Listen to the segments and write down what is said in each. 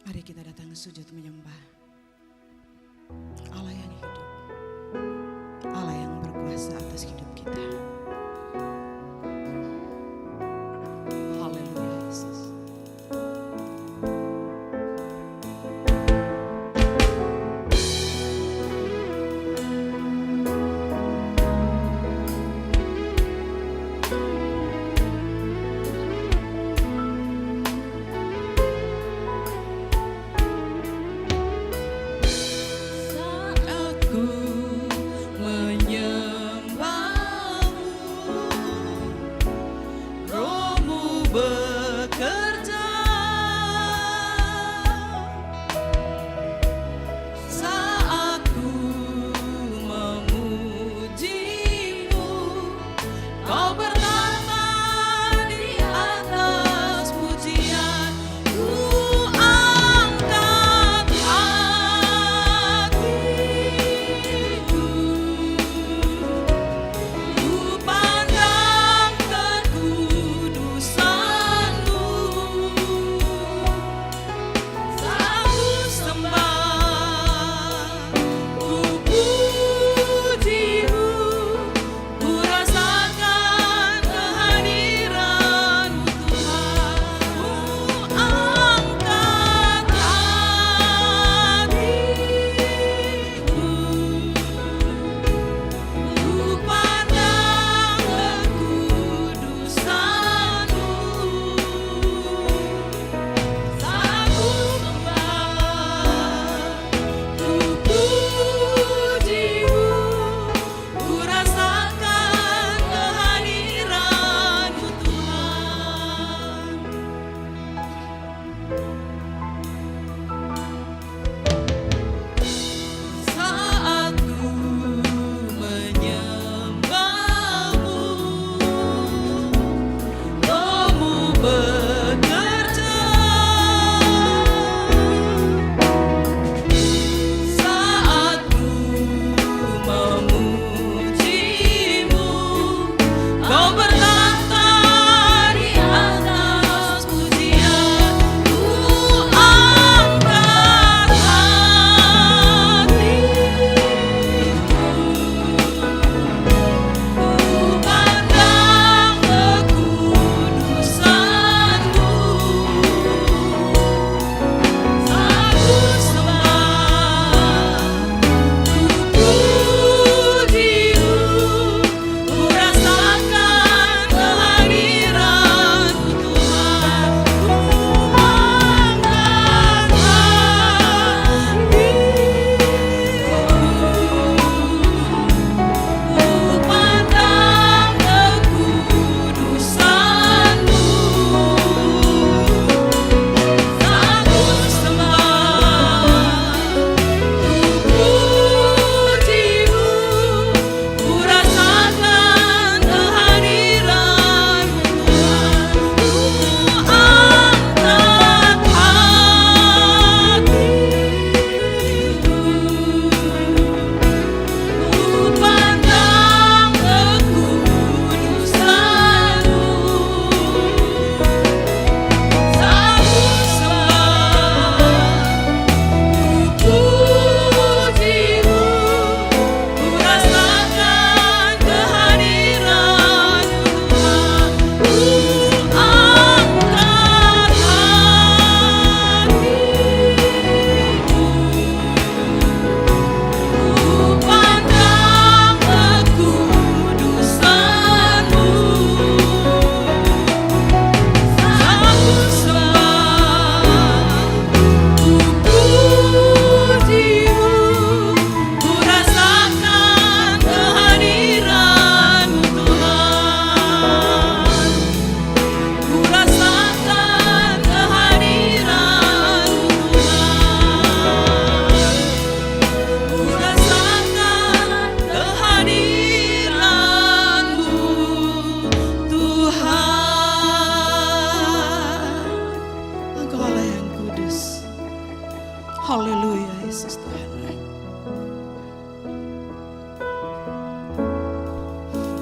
Mari kita datang sujud menyembah Allah yang hidup, Allah yang berkuasa atas hidup kita. Haleluya Yesus. Haleluya Yesus Tuhan.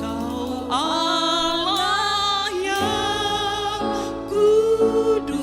Kau Allah yang kudus,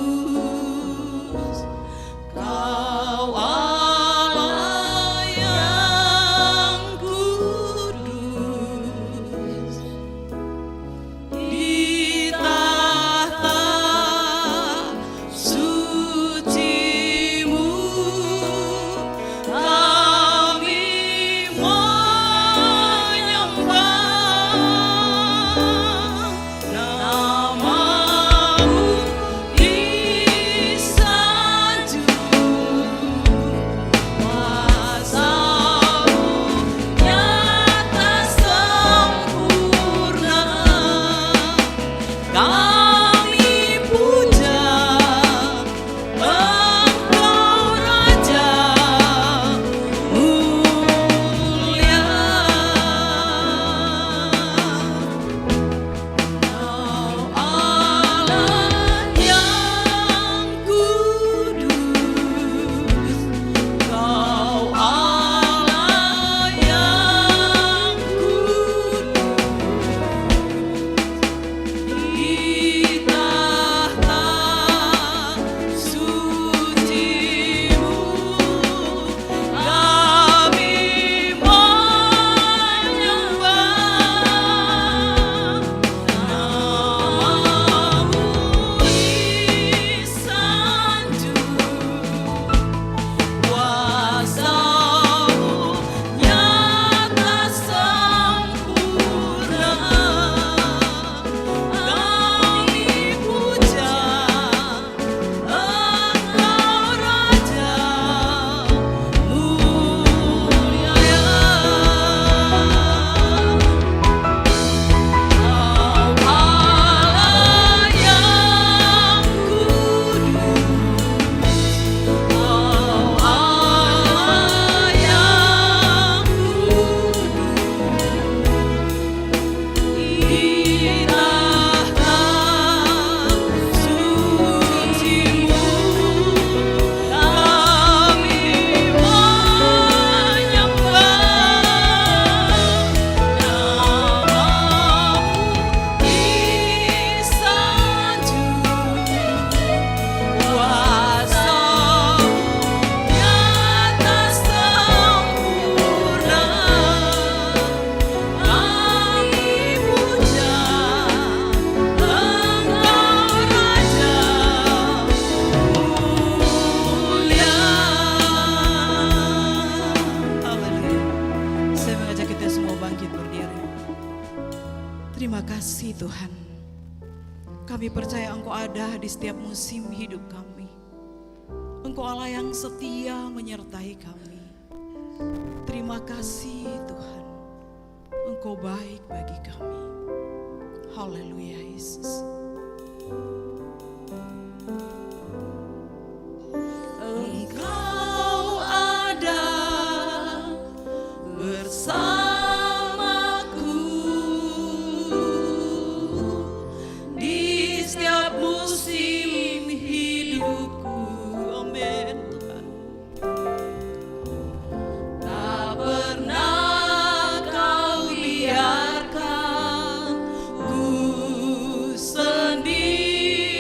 Kami percaya Engkau ada di setiap musim hidup kami. Engkau Allah yang setia menyertai kami. Terima kasih Tuhan, Engkau baik bagi kami. Haleluya Yesus. Engkau ada bersamaku di setiap musim hidupku. Amin Tuhan. Tak pernah Kau biarkan ku sendiri.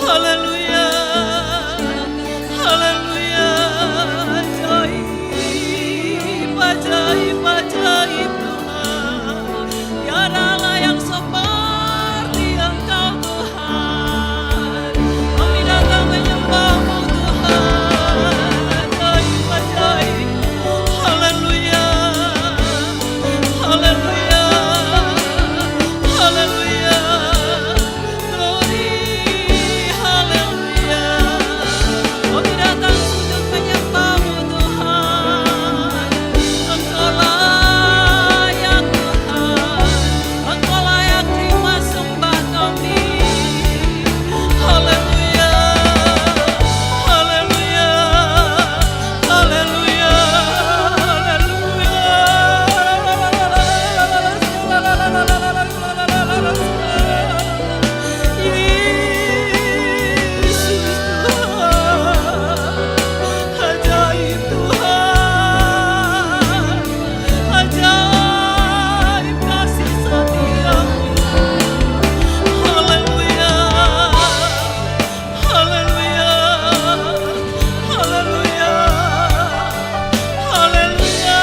Haleluya, haleluya. Ajaib, ajaib, ajaib Tuhan. Tiada Allah yang seperti Engkau Tuhan. Kami datang menyembah-Mu Tuhan. Ajaib, ajaib. Haleluya, haleluya, haleluya. Glory, haleluya. Kami datang sujud menyembah-Mu Tuhan. Engkau layak Tuhan. Engkau layak terima sembah kami. Haleluya, haleluya, haleluya, Yesus Tuhan, ajaib Tuhan, ajaib kasih setia-Mu. Haleluya, haleluya, haleluya, haleluya.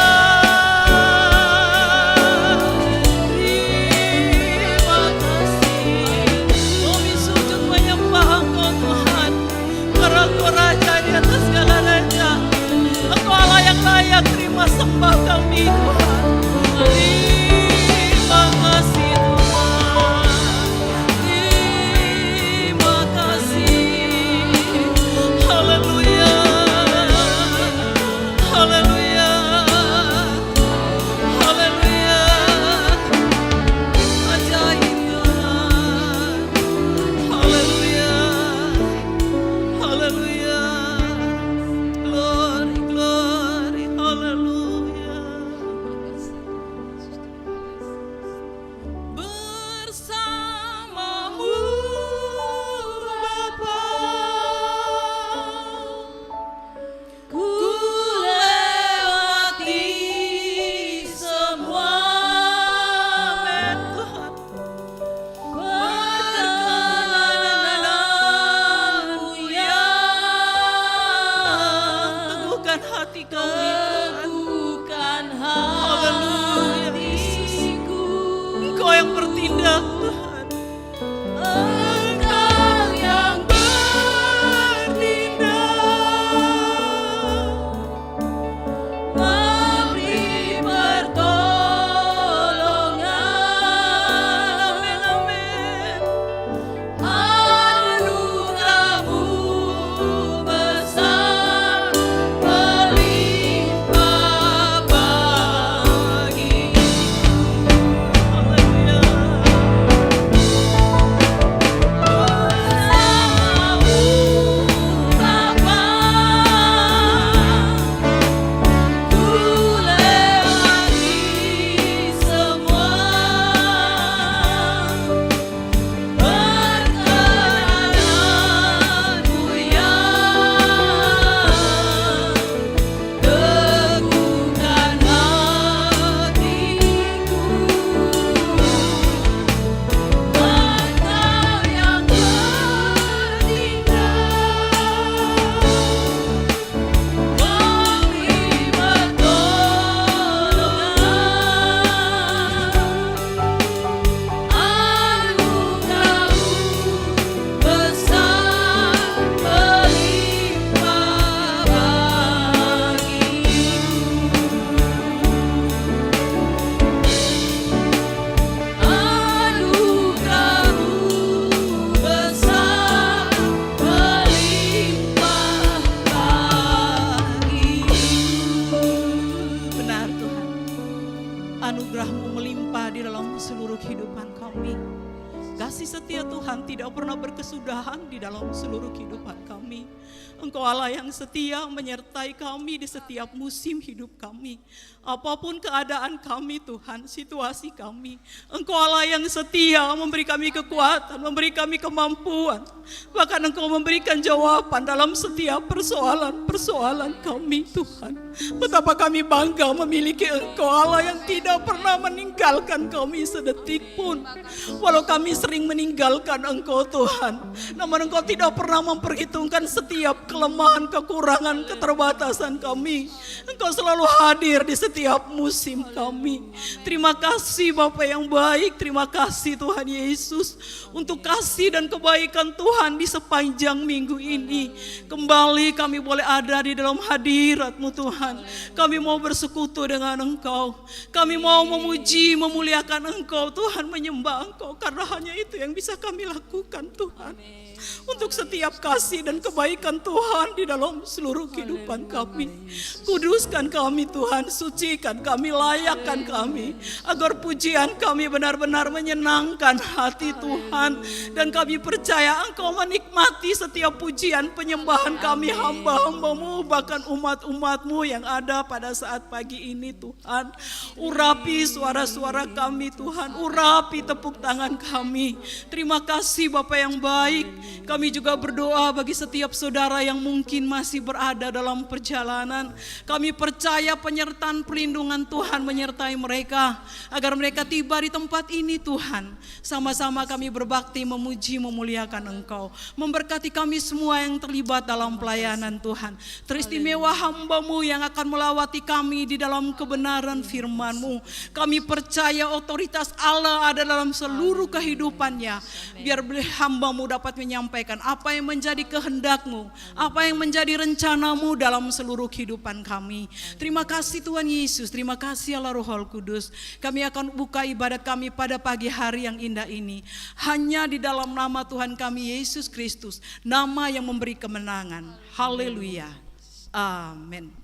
Terima kasih. Kami sujud menyembah Engkau Tuhan, karena Engkau Raja di atas segala raja. Engkau Allah yang layak terima sembah kami Tuhan. Terima kasih Tuhan. Terima kasih. Haleluya, haleluya, haleluya. Ajaib Tuhan. Haleluya, haleluya. Glory, glory, haleluya. Bersama-Mu Bapa, ku lewati semua. Amin Tuhan. Perkenananmu yang teguhkan hati kami Tuhan. Haleluya Yesus. Engkau yang bertindak Tuhan. Engkau yang bertindak, memberi pertolongan. Amin, amin. Anugerah-Mu besar, melimpah bagiku. Haleluya. Anugerah-Mu melimpah di dalam seluruh kehidupan kami. Kasih setia Tuhan tidak pernah berkesudahan di dalam seluruh kehidupan kami. kami. Engkau Allah yang setia menyertai kami di setiap musim hidup kami. Apapun keadaan kami Tuhan, situasi kami, Engkau Allah yang setia memberi kami kekuatan, memberi kami kemampuan. Bahkan Engkau memberikan jawaban dalam setiap persoalan-persoalan kami Tuhan. Betapa kami bangga memiliki Engkau Allah yang tidak pernah meninggalkan kami sedetik pun. Walau kami sering meninggalkan Engkau Tuhan, namun Engkau tidak pernah memperhitungkan setiap kelemahan, kekurangan, keterbatasan kami. Engkau selalu hadir di setiap musim kami. Terima kasih Bapa yang baik, terima kasih Tuhan Yesus untuk kasih dan kebaikan Tuhan di sepanjang minggu ini. Kembali kami boleh ada di dalam hadirat-Mu Tuhan. Kami mau bersekutu dengan Engkau. Kami mau memuji, memuliakan Engkau Tuhan, menyembah Engkau, karena hanya itu yang bisa kami lakukan Tuhan. Untuk setiap kasih dan kebaikan Tuhan di dalam seluruh kehidupan kami. Kuduskan kami Tuhan, sucikan kami, layakkan kami, agar pujian kami benar-benar menyenangkan hati Tuhan. Dan kami percaya Engkau menikmati setiap pujian penyembahan kami, hamba-hamba-Mu, bahkan umat-umat-Mu yang ada pada saat pagi ini Tuhan. Urapi suara-suara kami Tuhan, urapi tepuk tangan kami. Terima kasih Bapa yang baik. Kami juga berdoa bagi setiap saudara yang mungkin masih berada dalam perjalanan. Kami percaya penyertaan perlindungan Tuhan menyertai mereka, agar mereka tiba di tempat ini Tuhan. Sama-sama kami berbakti, memuji, memuliakan Engkau. Memberkati kami semua yang terlibat dalam pelayanan Tuhan. Teristimewa hamba-Mu yang akan melawati kami di dalam kebenaran firman-Mu. Kami percaya otoritas Allah ada dalam seluruh kehidupannya. Biar hamba-Mu dapat menyampaikan apa yang menjadi kehendak-Mu, apa yang menjadi rencana-Mu dalam seluruh kehidupan kami. Terima kasih Tuhan Yesus, terima kasih Allah Roh Kudus. Kami akan buka ibadat kami pada pagi hari yang indah ini hanya di dalam nama Tuhan kami Yesus Kristus, nama yang memberi kemenangan. Haleluya, amin.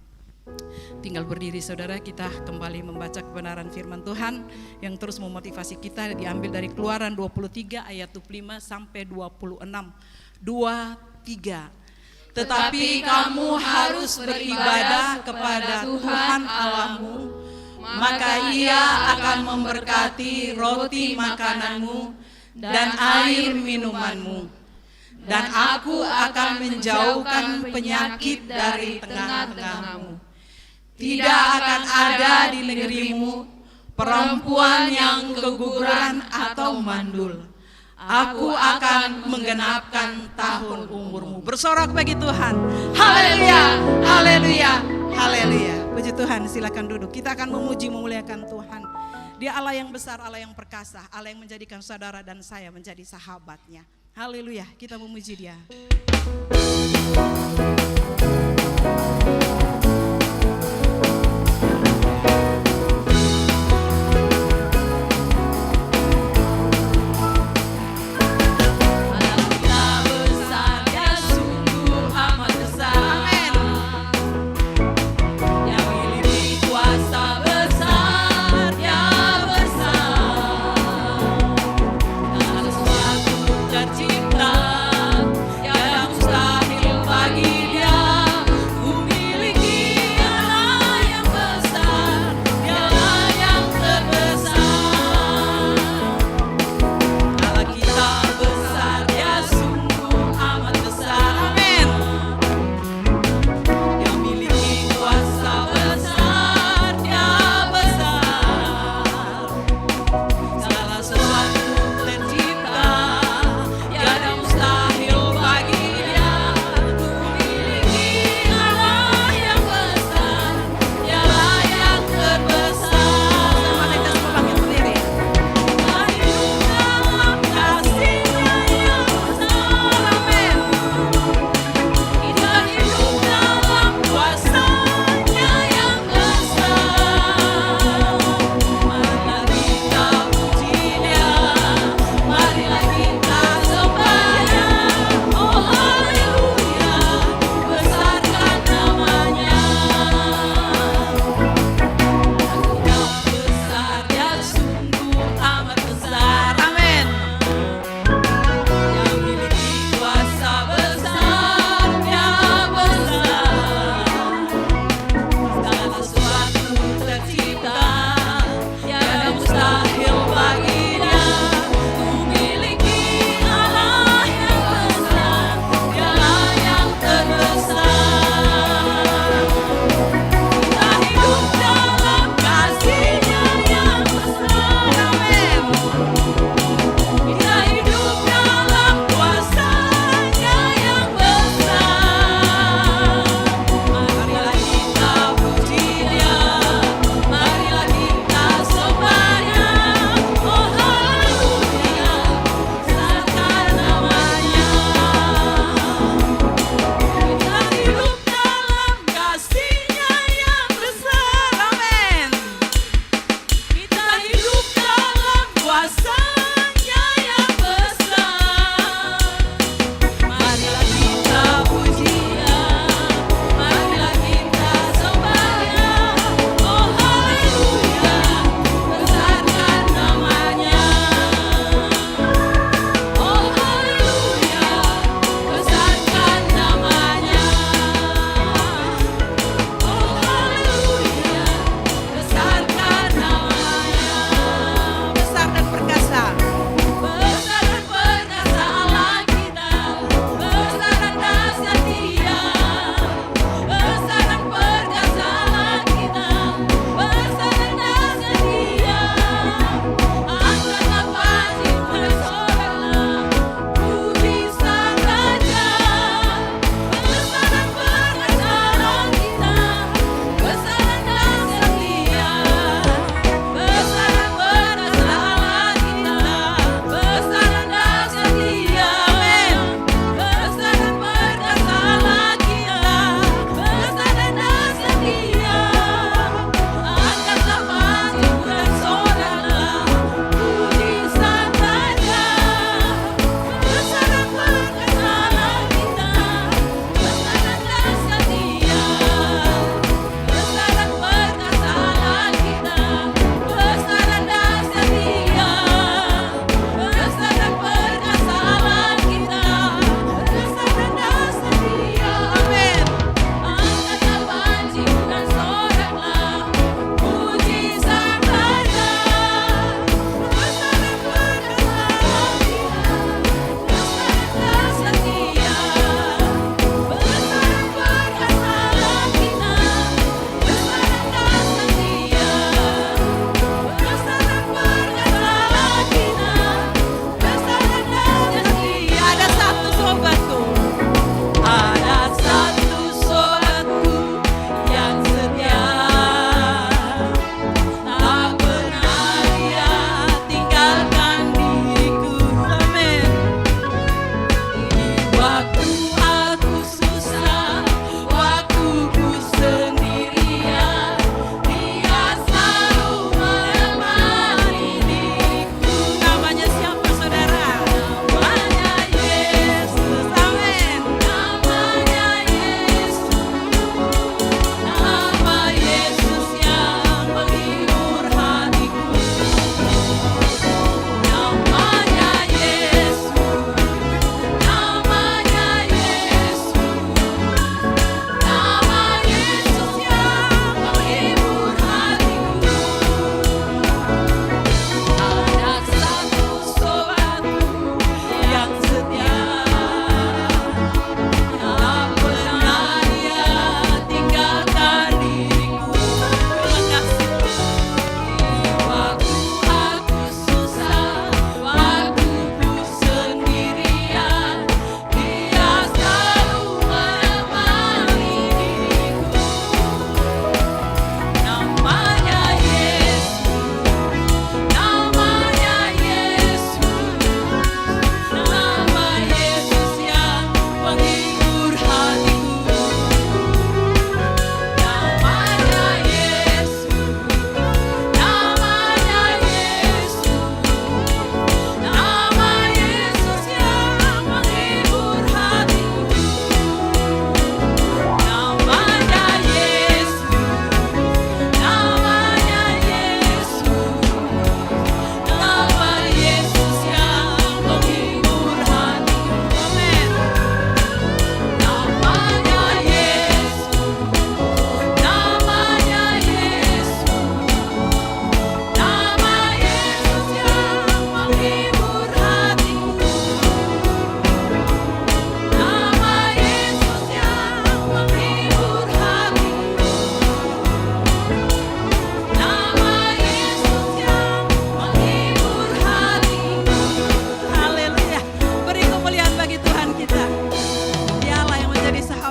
Tinggal berdiri saudara, kita kembali membaca kebenaran firman Tuhan yang terus memotivasi kita, diambil dari Keluaran 23 ayat 25 sampai 26. 23. Tetapi kamu harus beribadah kepada Tuhan Allahmu, maka Ia akan memberkati roti makananmu dan air minumanmu. Dan aku akan menjauhkan penyakit dari tengah-tengahmu. Tidak akan ada di negerimu perempuan yang keguguran atau mandul. Aku akan menggenapkan tahun umurmu. Bersorak bagi Tuhan. Haleluya, haleluya, haleluya. Puji Tuhan, silakan duduk. Kita akan memuji, memuliakan Tuhan. Dia Allah yang besar, Allah yang perkasa, Allah yang menjadikan saudara dan saya menjadi sahabatnya. Haleluya, kita memuji Dia. Tercipta yang mustahil bagi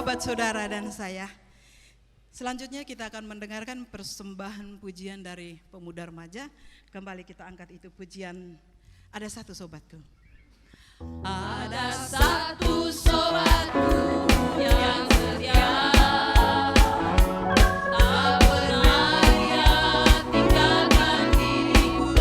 sahabat, saudara, dan saya. Selanjutnya kita akan mendengarkan persembahan pujian dari pemuda remaja. Kembali kita angkat itu pujian Ada Satu Sobatku. Ada satu sobatku yang setia, tak pernah dia tinggalkan diriku.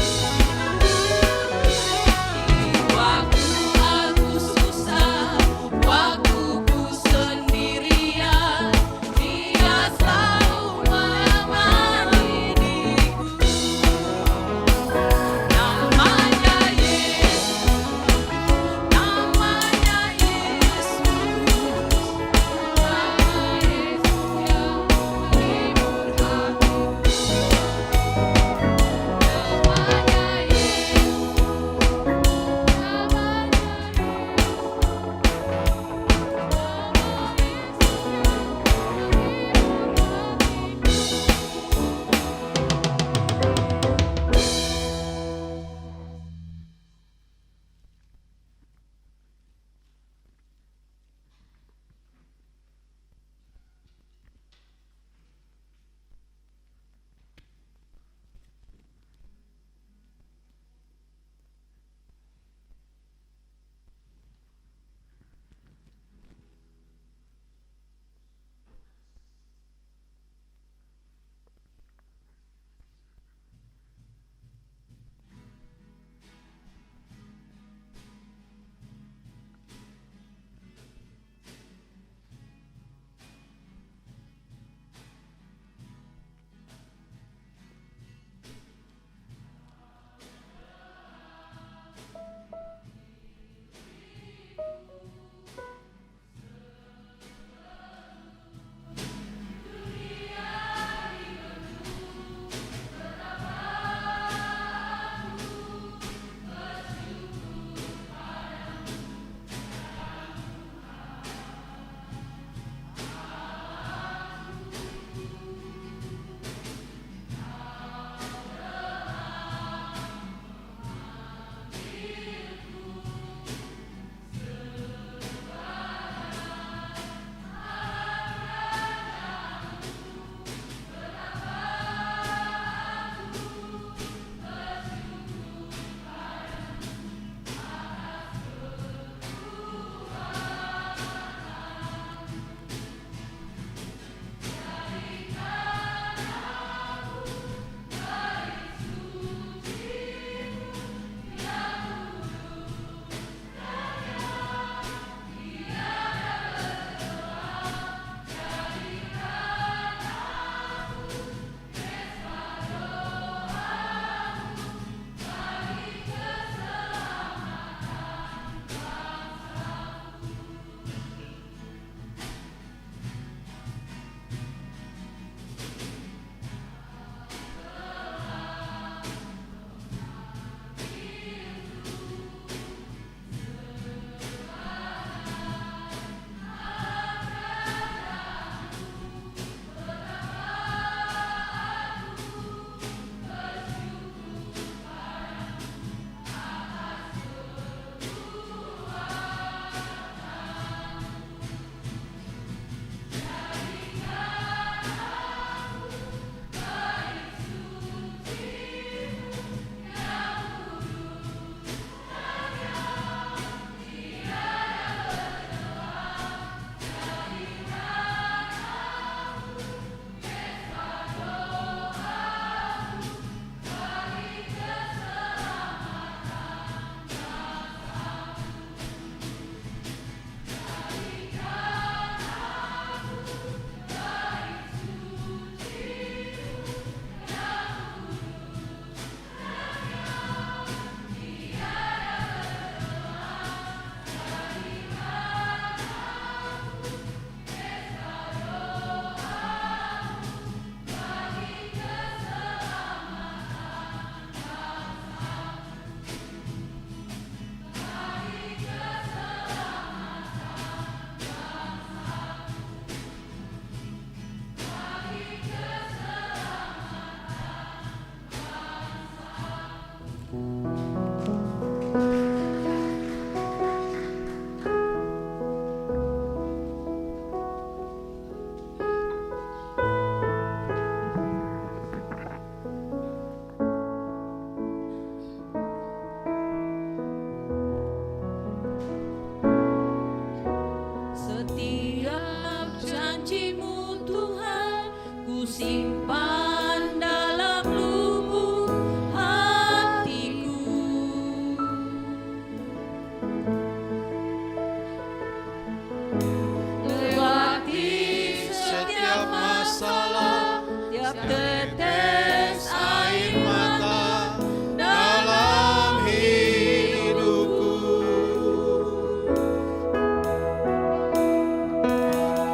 Waktu aku susah, waktu ku sendirian, dia selalu menemani diriku. Namanya Yesus, namanya Yesus, nama Yesus yang menghibur hatiku. Namanya Yesus, namanya Setiap janji-Mu Tuhan ku simpan dalam lubuk hatiku. Lewati setiap masalah, tiap tetes air mata dalam hidupku.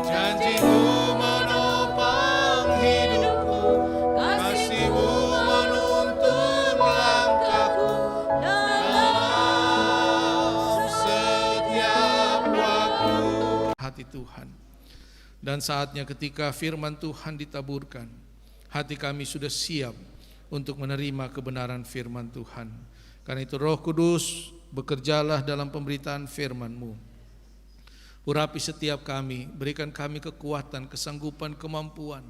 Janji-Mu menopang hidupku, kasih-Mu menuntun langkahku dalam setiap waktu. Hati Tuhan. Dan saatnya ketika firman Tuhan ditaburkan, hati kami sudah siap untuk menerima kebenaran firman Tuhan. Karena itu Roh Kudus, bekerjalah dalam pemberitaan firman-Mu. Urapi setiap kami, berikan kami kekuatan, kesanggupan, kemampuan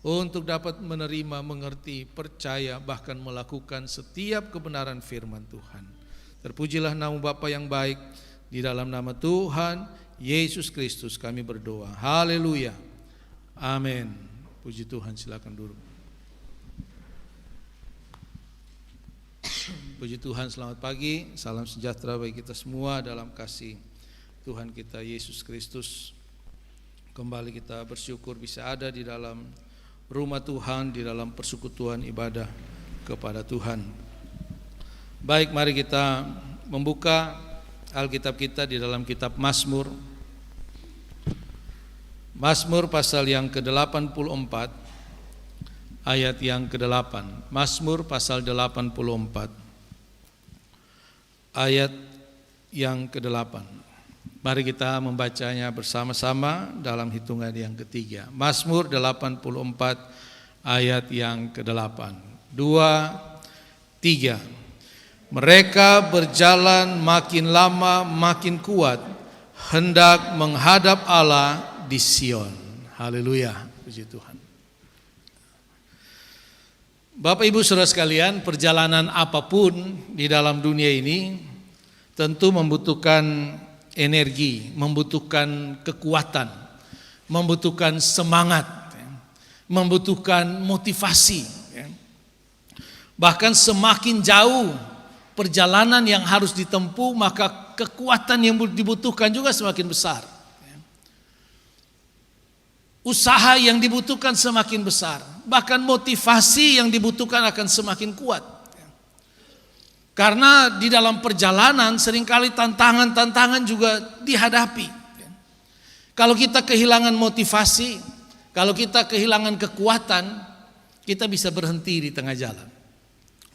untuk dapat menerima, mengerti, percaya, bahkan melakukan setiap kebenaran firman Tuhan. Terpujilah nama Bapa yang baik, di dalam nama Tuhan Yesus Kristus kami berdoa. Haleluya. Amin. Puji Tuhan, silakan duduk. Puji Tuhan, selamat pagi. Salam sejahtera bagi kita semua dalam kasih Tuhan kita Yesus Kristus. Kembali kita bersyukur bisa ada di dalam rumah Tuhan, di dalam persekutuan ibadah kepada Tuhan. Baik, mari kita membuka Alkitab kita di dalam kitab Mazmur. Mazmur pasal yang ke-84 ayat yang ke-8. Mazmur pasal 84 ayat yang ke-8. Mari kita membacanya bersama-sama dalam hitungan yang ketiga. Mazmur 84 ayat yang ke-8. 2, 3. Mereka berjalan makin lama makin kuat, hendak menghadap Allah di Sion. Haleluya, puji Tuhan. Bapak Ibu Saudara sekalian, perjalanan apapun di dalam dunia ini tentu membutuhkan energi, membutuhkan kekuatan, membutuhkan semangat, membutuhkan motivasi. Bahkan semakin jauh perjalanan yang harus ditempuh, maka kekuatan yang dibutuhkan juga semakin besar. Usaha yang dibutuhkan semakin besar, bahkan motivasi yang dibutuhkan akan semakin kuat. Karena di dalam perjalanan seringkali tantangan-tantangan juga dihadapi. Kalau kita kehilangan motivasi, kalau kita kehilangan kekuatan, kita bisa berhenti di tengah jalan.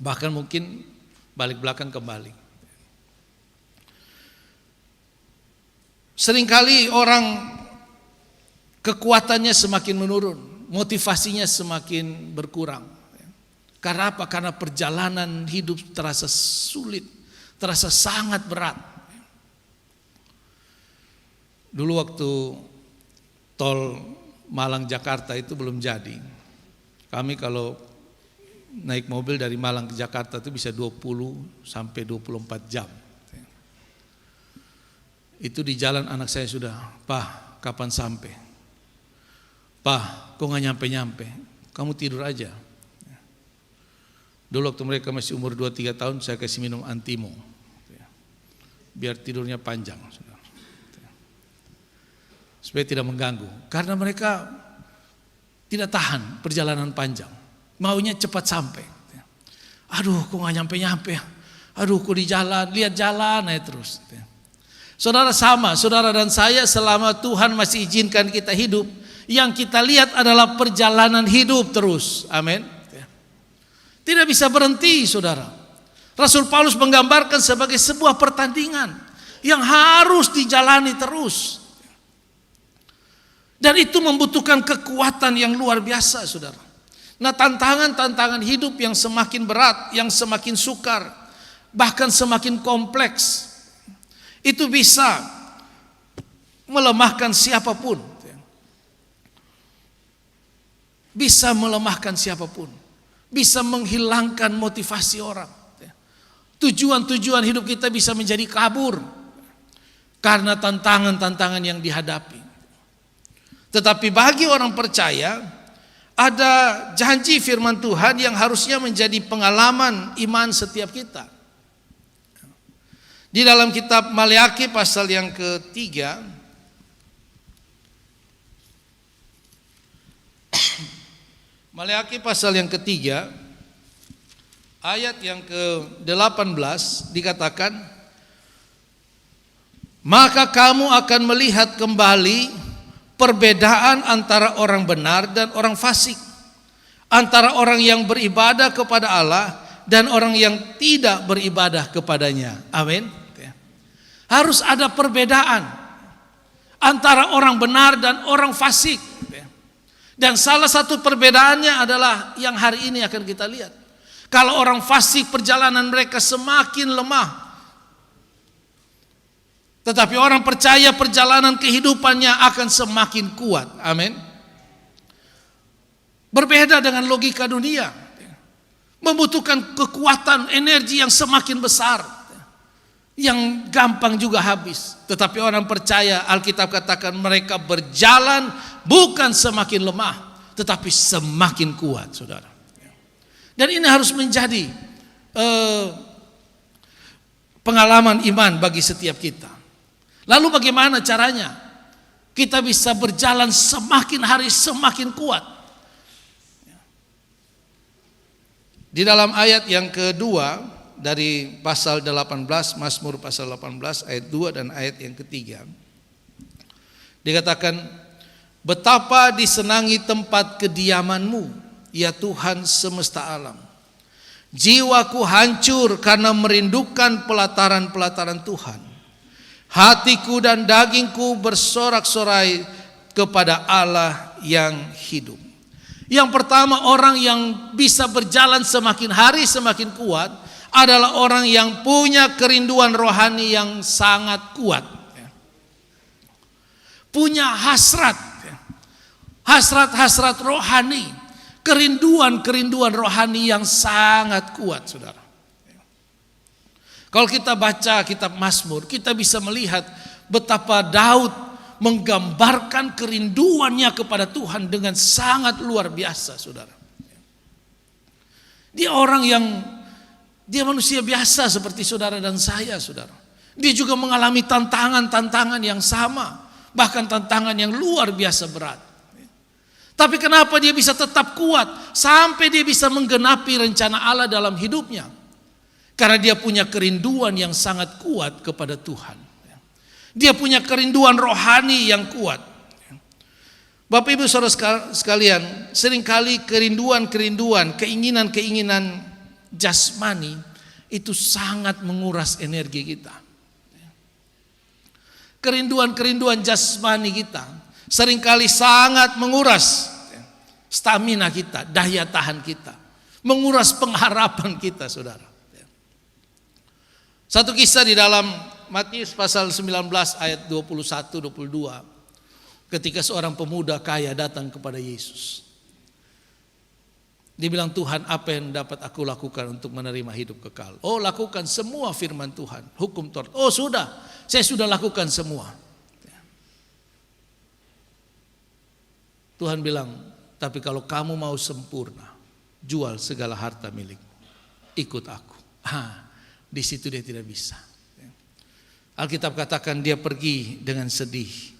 Bahkan mungkin balik belakang kembali. Seringkali orang kekuatannya semakin menurun, motivasinya semakin berkurang. Karena apa? Karena perjalanan hidup terasa sulit, terasa sangat berat. Dulu waktu tol Malang Jakarta itu belum jadi. Kami kalau naik mobil dari Malang ke Jakarta itu bisa 20 sampai 24 jam. Itu di jalan anak saya sudah, "Pak, kapan sampai? Pak, kok gak nyampe-nyampe? Kamu tidur aja." Dulu waktu mereka masih umur 2-3 tahun saya kasih minum Antimo, biar tidurnya panjang, supaya tidak mengganggu. Karena mereka tidak tahan perjalanan panjang, maunya cepat sampai. Aduh, kok gak nyampe-nyampe? Aduh, kok di jalan, lihat jalan aja terus. Saudara sama, saudara dan saya selama Tuhan masih izinkan kita hidup, yang kita lihat adalah perjalanan hidup terus. Amin. Tidak bisa berhenti, saudara. Rasul Paulus menggambarkan sebagai sebuah pertandingan yang harus dijalani terus. Dan itu membutuhkan kekuatan yang luar biasa, saudara. Nah, tantangan-tantangan hidup yang semakin berat, yang semakin sukar, bahkan semakin kompleks, itu bisa melemahkan siapapun. Bisa melemahkan siapapun. Bisa menghilangkan motivasi orang. Tujuan-tujuan hidup kita bisa menjadi kabur karena tantangan-tantangan yang dihadapi. Tetapi bagi orang percaya, ada janji firman Tuhan yang harusnya menjadi pengalaman iman setiap kita. Di dalam kitab Maleakhi pasal yang ketiga, Maleakhi pasal yang ketiga, ayat yang ke-18 dikatakan, maka kamu akan melihat kembali perbedaan antara orang benar dan orang fasik, antara orang yang beribadah kepada Allah dan orang yang tidak beribadah kepadanya. Amin. Harus ada perbedaan antara orang benar dan orang fasik. Dan salah satu perbedaannya adalah yang hari ini akan kita lihat. Kalau orang fasik, perjalanan mereka semakin lemah. Tetapi orang percaya perjalanan kehidupannya akan semakin kuat. Amin. Berbeda dengan logika dunia. Membutuhkan kekuatan energi yang semakin besar. Yang gampang juga habis. Tetapi orang percaya, Alkitab katakan mereka berjalan bukan semakin lemah, tetapi semakin kuat, saudara. Dan ini harus menjadi pengalaman iman bagi setiap kita. Lalu bagaimana caranya kita bisa berjalan semakin hari semakin kuat? Di dalam ayat yang kedua dari pasal 18, Mazmur pasal 18 ayat 2 dan ayat yang ketiga, dikatakan, betapa disenangi tempat kediaman-Mu, ya Tuhan semesta alam. Jiwaku hancur karena merindukan pelataran-pelataran Tuhan. Hatiku dan dagingku bersorak-sorai kepada Allah yang hidup. Yang pertama, orang yang bisa berjalan semakin hari semakin kuat adalah orang yang punya kerinduan rohani yang sangat kuat. Punya hasrat rohani, kerinduan rohani yang sangat kuat, saudara. Kalau kita baca kitab Mazmur, kita bisa melihat betapa Daud menggambarkan kerinduannya kepada Tuhan dengan sangat luar biasa, saudara. Dia manusia biasa seperti saudara dan saya, saudara. Dia juga mengalami tantangan-tantangan yang sama, bahkan tantangan yang luar biasa berat. Tapi kenapa dia bisa tetap kuat sampai dia bisa menggenapi rencana Allah dalam hidupnya? Karena dia punya kerinduan yang sangat kuat kepada Tuhan. Dia punya kerinduan rohani yang kuat. Bapak Ibu Saudara sekalian, seringkali kerinduan, keinginan jasmani itu sangat menguras energi kita. Kerinduan jasmani kita seringkali sangat menguras stamina kita, daya tahan kita, menguras pengharapan kita, saudara. Satu kisah di dalam Matius pasal 19 ayat 21-22, ketika seorang pemuda kaya datang kepada Yesus. Dia bilang, Tuhan, apa yang dapat aku lakukan untuk menerima hidup kekal? Oh, lakukan semua firman Tuhan, hukum Taurat. Oh, sudah, saya sudah lakukan semua. Tuhan bilang, tapi kalau kamu mau sempurna, jual segala harta milikmu, ikut aku. Di situ dia tidak bisa. Alkitab katakan dia pergi dengan sedih.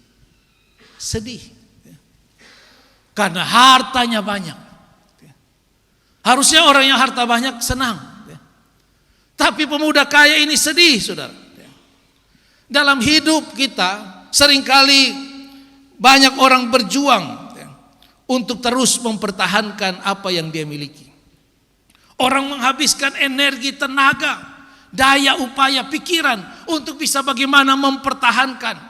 Karena hartanya banyak. Harusnya orang yang harta banyak senang. Tapi pemuda kaya ini sedih, saudara. Dalam hidup kita seringkali banyak orang berjuang untuk terus mempertahankan apa yang dia miliki. Orang menghabiskan energi, tenaga, daya, upaya, pikiran untuk bisa bagaimana mempertahankan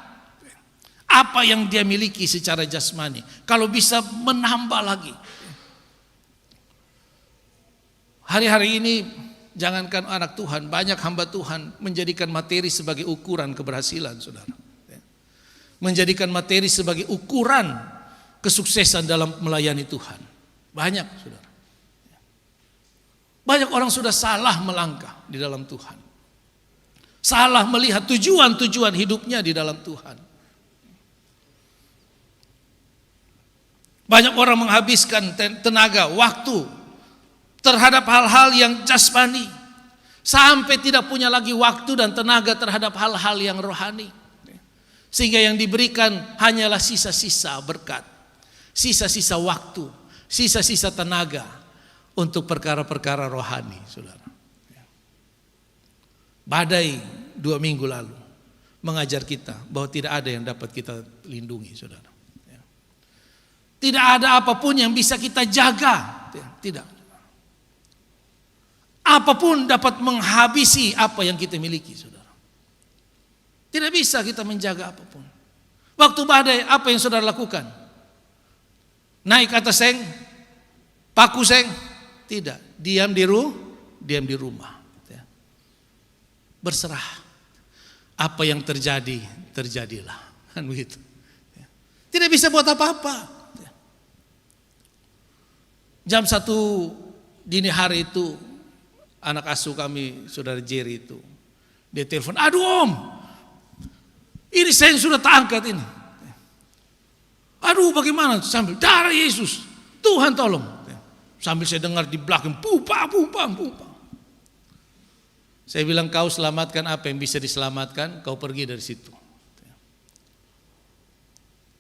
apa yang dia miliki secara jasmani. Kalau bisa menambah lagi. Hari-hari ini jangankan anak Tuhan, banyak hamba Tuhan menjadikan materi sebagai ukuran keberhasilan, saudara. Menjadikan materi sebagai ukuran kesuksesan dalam melayani Tuhan. Banyak, saudara. Banyak orang sudah salah melangkah di dalam Tuhan. Salah melihat tujuan-tujuan hidupnya di dalam Tuhan. Banyak orang menghabiskan tenaga, waktu terhadap hal-hal yang jasmani, sampai tidak punya lagi waktu dan tenaga terhadap hal-hal yang rohani. Sehingga yang diberikan hanyalah sisa-sisa berkat, sisa-sisa waktu, sisa-sisa tenaga untuk perkara-perkara rohani, saudara. Badai 2 minggu lalu mengajar kita bahwa tidak ada yang dapat kita lindungi, saudara. Tidak ada apapun yang bisa kita jaga, tidak. Apapun dapat menghabisi apa yang kita miliki, saudara. Tidak bisa kita menjaga apapun. Waktu badai, apa yang saudara lakukan? Naik ke atas seng, paku seng? Tidak. Diam di rumah. Berserah. Apa yang terjadi, terjadilah. Kan begitu. Tidak bisa buat apa-apa. Jam 1 dini hari itu, anak asuh kami, saudara Jerry itu, dia telepon, aduh om, ini saya sudah tak angkat ini. Aduh bagaimana? Sambil darah Yesus, Tuhan tolong. Sambil saya dengar di belakang, pupa. Saya bilang, kau selamatkan apa yang bisa diselamatkan, kau pergi dari situ.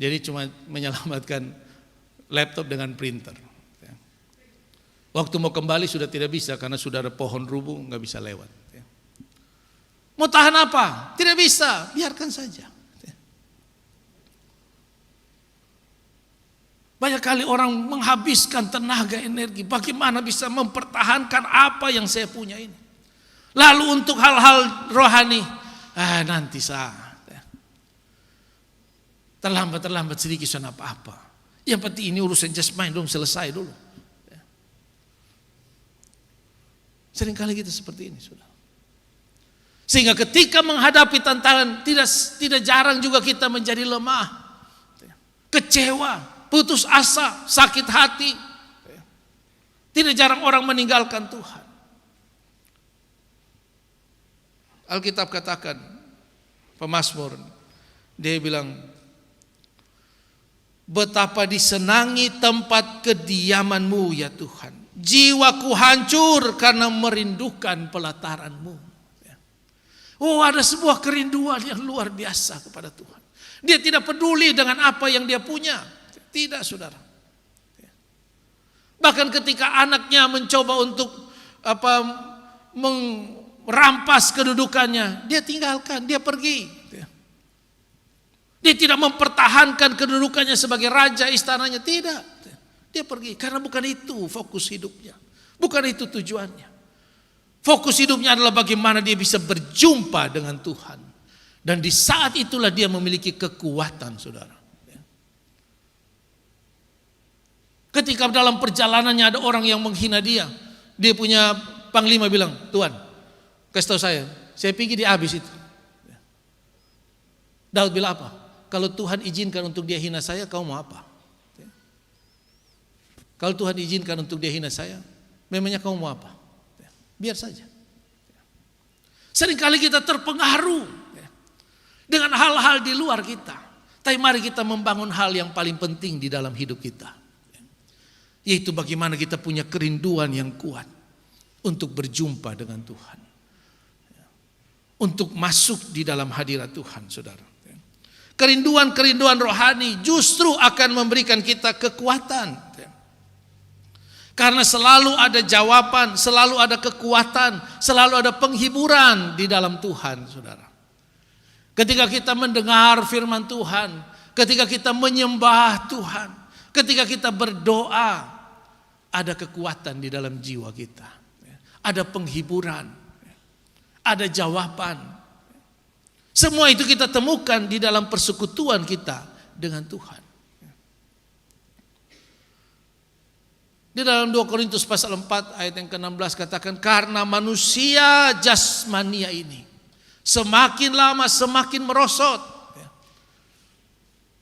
Jadi cuma menyelamatkan laptop dengan printer. Waktu mau kembali sudah tidak bisa karena sudah ada pohon rubuh, nggak bisa lewat. Mau tahan apa? Tidak bisa, biarkan saja. Banyak kali orang menghabiskan tenaga, energi, bagaimana bisa mempertahankan apa yang saya punya ini. Lalu untuk hal-hal rohani, nanti terlambat sedikit sana apa-apa. Yang penting ini urusan jasmani dong, selesai dulu. Seringkali kita seperti ini, saudara. Sehingga ketika menghadapi tantangan, tidak jarang juga kita menjadi lemah, kecewa, putus asa, sakit hati. Tidak jarang orang meninggalkan Tuhan. Alkitab katakan, pemazmur, dia bilang, betapa disenangi tempat kediaman-Mu ya Tuhan. Jiwaku hancur karena merindukan pelataran-Mu. Oh, ada sebuah kerinduan yang luar biasa kepada Tuhan. Dia tidak peduli dengan apa yang dia punya. Tidak, saudara. Bahkan ketika anaknya mencoba untuk merampas kedudukannya, dia tinggalkan, dia pergi. Dia tidak mempertahankan kedudukannya sebagai raja istananya, tidak. Dia pergi karena bukan itu fokus hidupnya. Bukan itu tujuannya. Fokus hidupnya adalah bagaimana dia bisa berjumpa dengan Tuhan. Dan di saat itulah dia memiliki kekuatan, saudara. Ketika dalam perjalanannya ada orang yang menghina dia, dia punya panglima bilang, Tuhan, kasih tahu saya pergi di habis itu. Daud bilang apa? Kalau Tuhan izinkan untuk dia hina saya, kau mau apa? Kalau Tuhan izinkan untuk dia hina saya, memangnya kau mau apa? Biar saja. Seringkali kita terpengaruh dengan hal-hal di luar kita. Tapi mari kita membangun hal yang paling penting di dalam hidup kita. Yaitu bagaimana kita punya kerinduan yang kuat untuk berjumpa dengan Tuhan. Untuk masuk di dalam hadirat Tuhan, saudara. Kerinduan-kerinduan rohani justru akan memberikan kita kekuatan. Karena selalu ada jawaban, selalu ada kekuatan, selalu ada penghiburan di dalam Tuhan, saudara. Ketika kita mendengar firman Tuhan, ketika kita menyembah Tuhan, ketika kita berdoa, ada kekuatan di dalam jiwa kita. Ada penghiburan, ada jawaban. Semua itu kita temukan di dalam persekutuan kita dengan Tuhan. Di dalam 2 Korintus pasal 4 ayat yang ke-16 katakan, karena manusia jasmania ini semakin lama semakin merosot.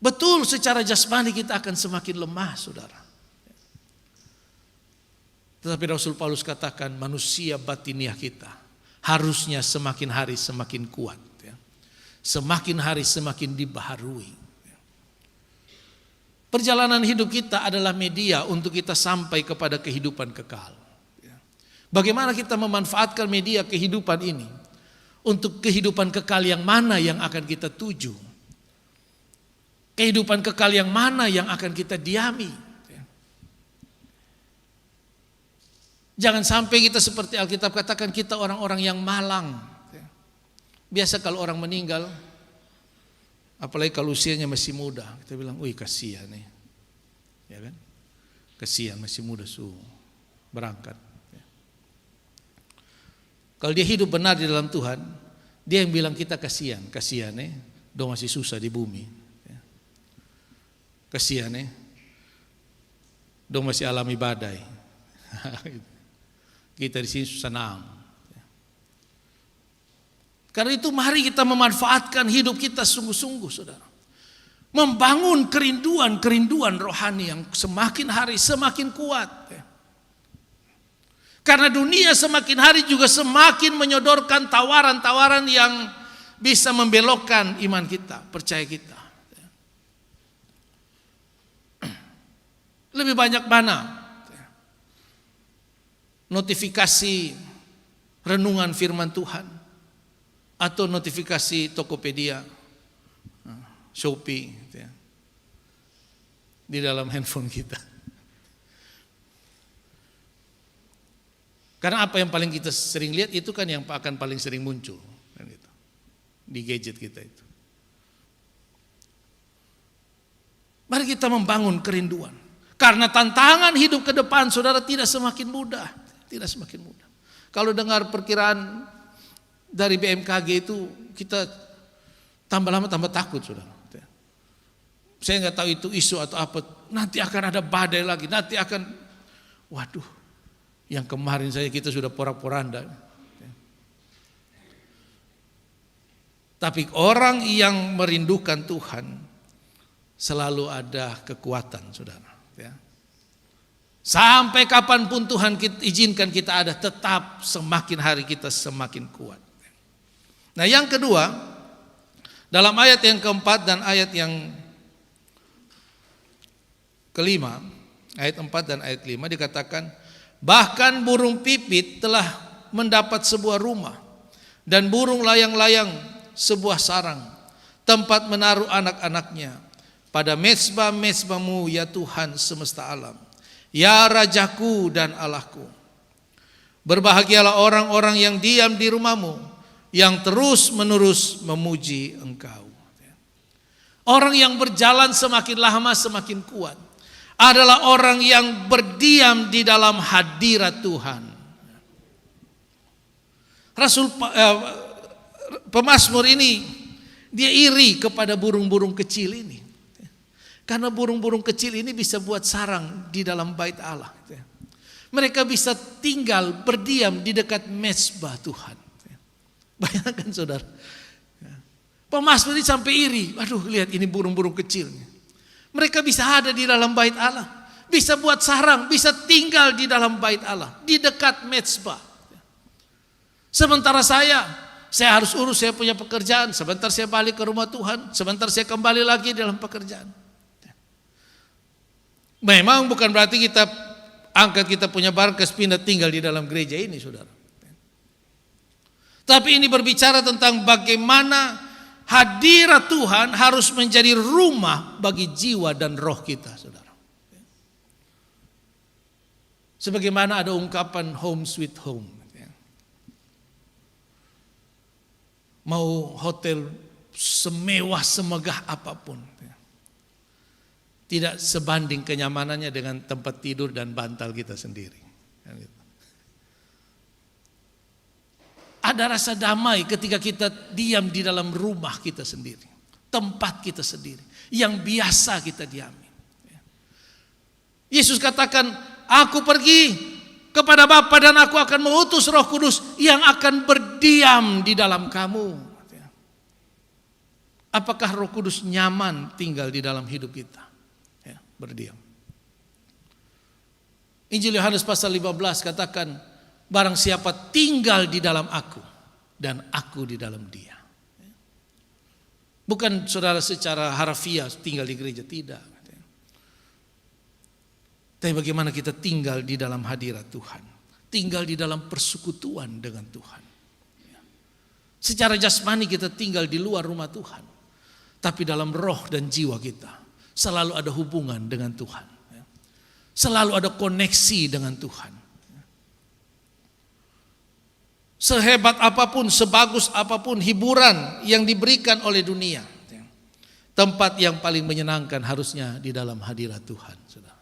Betul, secara jasmani kita akan semakin lemah, saudara. Tetapi Rasul Paulus katakan manusia batiniah kita harusnya semakin hari semakin kuat. Semakin hari semakin dibaharui. Perjalanan hidup kita adalah media untuk kita sampai kepada kehidupan kekal. Bagaimana kita memanfaatkan media kehidupan ini untuk kehidupan kekal yang mana yang akan kita tuju? Kehidupan kekal yang mana yang akan kita diami? Jangan sampai kita seperti Alkitab katakan, kita orang-orang yang malang. Biasa kalau orang meninggal, apalagi kalau usianya masih muda, kita bilang, wih kasihan nih, ya kan? Kasihan masih muda berangkat. Kalau dia hidup benar di dalam Tuhan, dia yang bilang kita kasihan nih, do masih susah di bumi. Kasihan nih, do masih alami badai. Kita di sini senang. Karena itu mari kita memanfaatkan hidup kita sungguh-sungguh, saudara. Membangun kerinduan rohani yang semakin hari semakin kuat. Karena dunia semakin hari juga semakin menyodorkan tawaran-tawaran yang bisa membelokkan iman kita, percaya kita. Lebih banyak mana notifikasi renungan firman Tuhan atau notifikasi Tokopedia, Shopee di dalam handphone kita. Karena apa yang paling kita sering lihat itu kan yang akan paling sering muncul kan gitu, di gadget kita itu. Mari kita membangun kerinduan. Karena tantangan hidup ke depan saudara tidak semakin mudah. Tidak semakin mudah. Kalau dengar perkiraan dari BMKG itu kita tambah lama tambah takut saudara. Saya nggak tahu itu isu atau apa. Nanti akan ada badai lagi. Nanti akan, waduh, yang kemarin saya kita sudah porak-poranda. Tapi orang yang merindukan Tuhan selalu ada kekuatan saudara. Sampai kapanpun Tuhan izinkan kita ada, tetap semakin hari kita semakin kuat. Nah yang kedua, dalam ayat yang keempat dan ayat yang kelima, ayat 4 dan ayat 5 dikatakan, bahkan burung pipit telah mendapat sebuah rumah, dan burung layang-layang sebuah sarang, tempat menaruh anak-anaknya. Pada mezbah-mezbahmu ya Tuhan semesta alam, ya Rajaku dan Allahku. Berbahagialah orang-orang yang diam di rumahmu, yang terus-menerus memuji Engkau. Orang yang berjalan semakin lama semakin kuat adalah orang yang berdiam di dalam hadirat Tuhan. Pemazmur ini dia iri kepada burung-burung kecil ini. Karena burung-burung kecil ini bisa buat sarang di dalam bait Allah. Mereka bisa tinggal berdiam di dekat mezbah Tuhan. Bayangkan saudara. Pemazmur ini sampai iri. Aduh lihat ini burung-burung kecilnya. Mereka bisa ada di dalam bait Allah. Bisa buat sarang, bisa tinggal di dalam bait Allah. Di dekat mezbah. Sementara saya harus urus, saya punya pekerjaan. Sebentar saya balik ke rumah Tuhan. Sebentar saya kembali lagi dalam pekerjaan. Memang bukan berarti kita angkat kita punya barkas pindah tinggal di dalam gereja ini saudara. Tapi ini berbicara tentang bagaimana hadirat Tuhan harus menjadi rumah bagi jiwa dan roh kita saudara. Sebagaimana ada ungkapan home sweet home. Mau hotel semewah semegah apapun, tidak sebanding kenyamanannya dengan tempat tidur dan bantal kita sendiri. Ada rasa damai ketika kita diam di dalam rumah kita sendiri, tempat kita sendiri, yang biasa kita diami. Yesus katakan, aku pergi kepada Bapa dan aku akan mengutus Roh Kudus yang akan berdiam di dalam kamu. Apakah Roh Kudus nyaman tinggal di dalam hidup kita? Berdiam. Injil Yohanes pasal 15 katakan, barang siapa tinggal di dalam aku dan aku di dalam dia. Bukan saudara secara harfiah tinggal di gereja, tidak. Tapi bagaimana kita tinggal di dalam hadirat Tuhan, tinggal di dalam persekutuan dengan Tuhan. Secara jasmani kita tinggal di luar rumah Tuhan, tapi dalam roh dan jiwa kita selalu ada hubungan dengan Tuhan, selalu ada koneksi dengan Tuhan. Sehebat apapun, sebagus apapun hiburan yang diberikan oleh dunia, tempat yang paling menyenangkan harusnya di dalam hadirat Tuhan, saudara.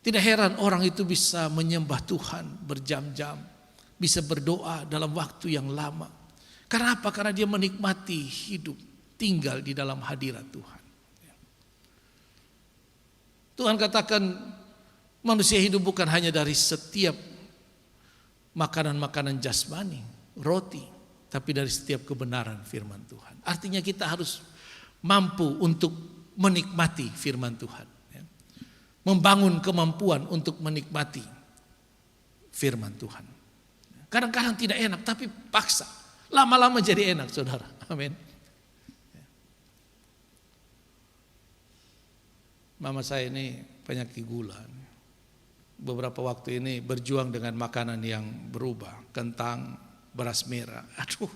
Tidak heran orang itu bisa menyembah Tuhan berjam-jam, bisa berdoa dalam waktu yang lama. Karena apa? Karena dia menikmati hidup, tinggal di dalam hadirat Tuhan. Tuhan katakan manusia hidup bukan hanya dari setiap makanan-makanan jasmani, roti, tapi dari setiap kebenaran firman Tuhan. Artinya kita harus mampu untuk menikmati firman Tuhan, membangun kemampuan untuk menikmati firman Tuhan. Kadang-kadang tidak enak, tapi paksa, lama-lama jadi enak, saudara. Amin. Mama saya ini penyakit gula. Beberapa waktu ini berjuang dengan makanan yang berubah, kentang, beras merah. Aduh,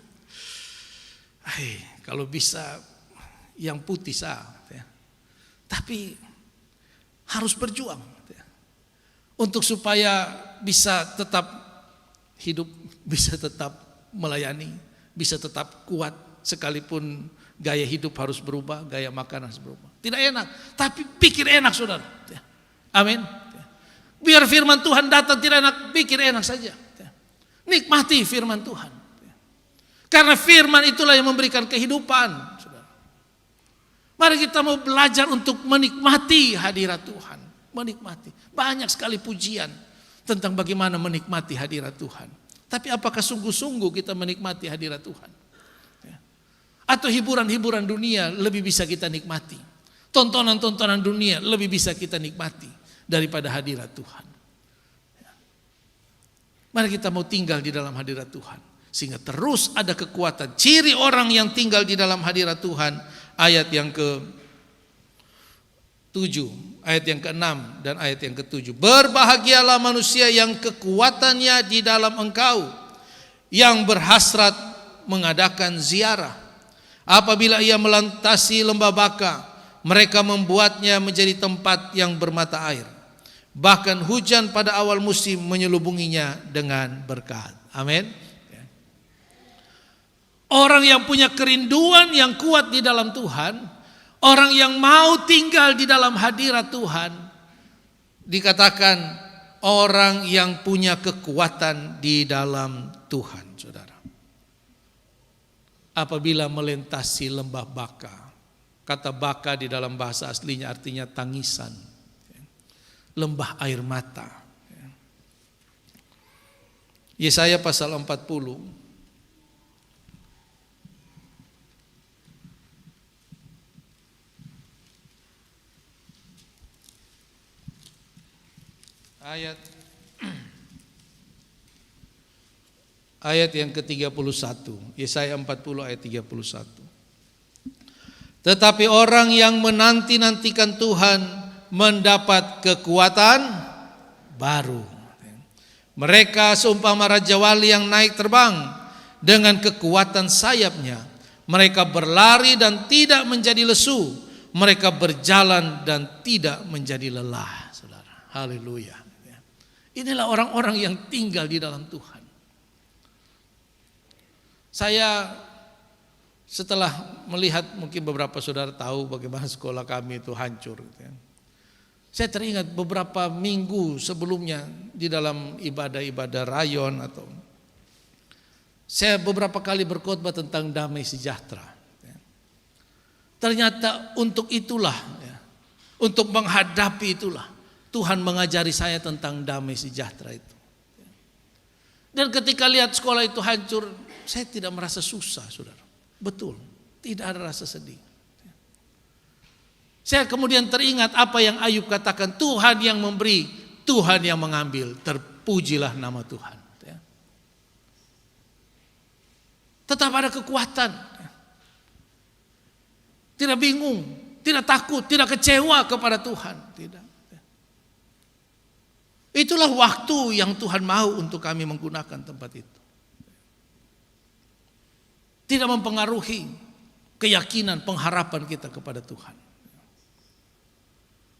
kalau bisa yang putih tapi harus berjuang untuk supaya bisa tetap hidup, bisa tetap melayani, bisa tetap kuat sekalipun gaya hidup harus berubah, gaya makan harus berubah. Tidak enak, tapi pikir enak, saudara. Amin. Biar firman Tuhan datang tidak enak, pikir enak saja. Nikmati firman Tuhan. Karena firman itulah yang memberikan kehidupan, saudara. Mari kita mau belajar untuk menikmati hadirat Tuhan. Menikmati. Banyak sekali pujian tentang bagaimana menikmati hadirat Tuhan. Tapi apakah sungguh-sungguh kita menikmati hadirat Tuhan? Atau hiburan-hiburan dunia lebih bisa kita nikmati. Tontonan-tontonan dunia lebih bisa kita nikmati daripada hadirat Tuhan. Mari kita mau tinggal di dalam hadirat Tuhan, sehingga terus ada kekuatan. Ciri orang yang tinggal di dalam hadirat Tuhan, ayat yang ke-7, ayat yang ke-6 dan ayat yang ke-7. Berbahagialah manusia yang kekuatannya di dalam Engkau, yang berhasrat mengadakan ziarah. Apabila ia melintasi lembah Baka, mereka membuatnya menjadi tempat yang bermata air. Bahkan hujan pada awal musim menyelubunginya dengan berkat. Amin. Orang yang punya kerinduan yang kuat di dalam Tuhan, orang yang mau tinggal di dalam hadirat Tuhan, dikatakan orang yang punya kekuatan di dalam Tuhan, saudara. Apabila melintasi lembah Baka, kata Baka di dalam bahasa aslinya artinya tangisan, lembah air mata. Yesaya pasal 40 ayat yang ke-31. Yesaya 40 ayat 31. Tetapi orang yang menanti-nantikan Tuhan mendapat kekuatan baru. Mereka seumpama raja wali yang naik terbang dengan kekuatan sayapnya. Mereka berlari dan tidak menjadi lesu. Mereka berjalan dan tidak menjadi lelah, saudara. Haleluya. Inilah orang-orang yang tinggal di dalam Tuhan. Saya setelah melihat, mungkin beberapa saudara tahu bagaimana sekolah kami itu hancur. Saya teringat beberapa minggu sebelumnya di dalam ibadah-ibadah rayon, atau saya beberapa kali berkhotbah tentang damai sejahtera. Ternyata untuk itulah, untuk menghadapi itulah, Tuhan mengajari saya tentang damai sejahtera itu. Dan ketika lihat sekolah itu hancur, saya tidak merasa susah, saudara. Betul, tidak ada rasa sedih. Saya kemudian teringat apa yang Ayub katakan, Tuhan yang memberi, Tuhan yang mengambil, terpujilah nama Tuhan. Tetap ada kekuatan. Tidak bingung tidak takut, tidak kecewa kepada Tuhan, tidak. Itulah waktu yang Tuhan mau untuk kami menggunakan tempat itu. Tidak mempengaruhi keyakinan, pengharapan kita kepada Tuhan.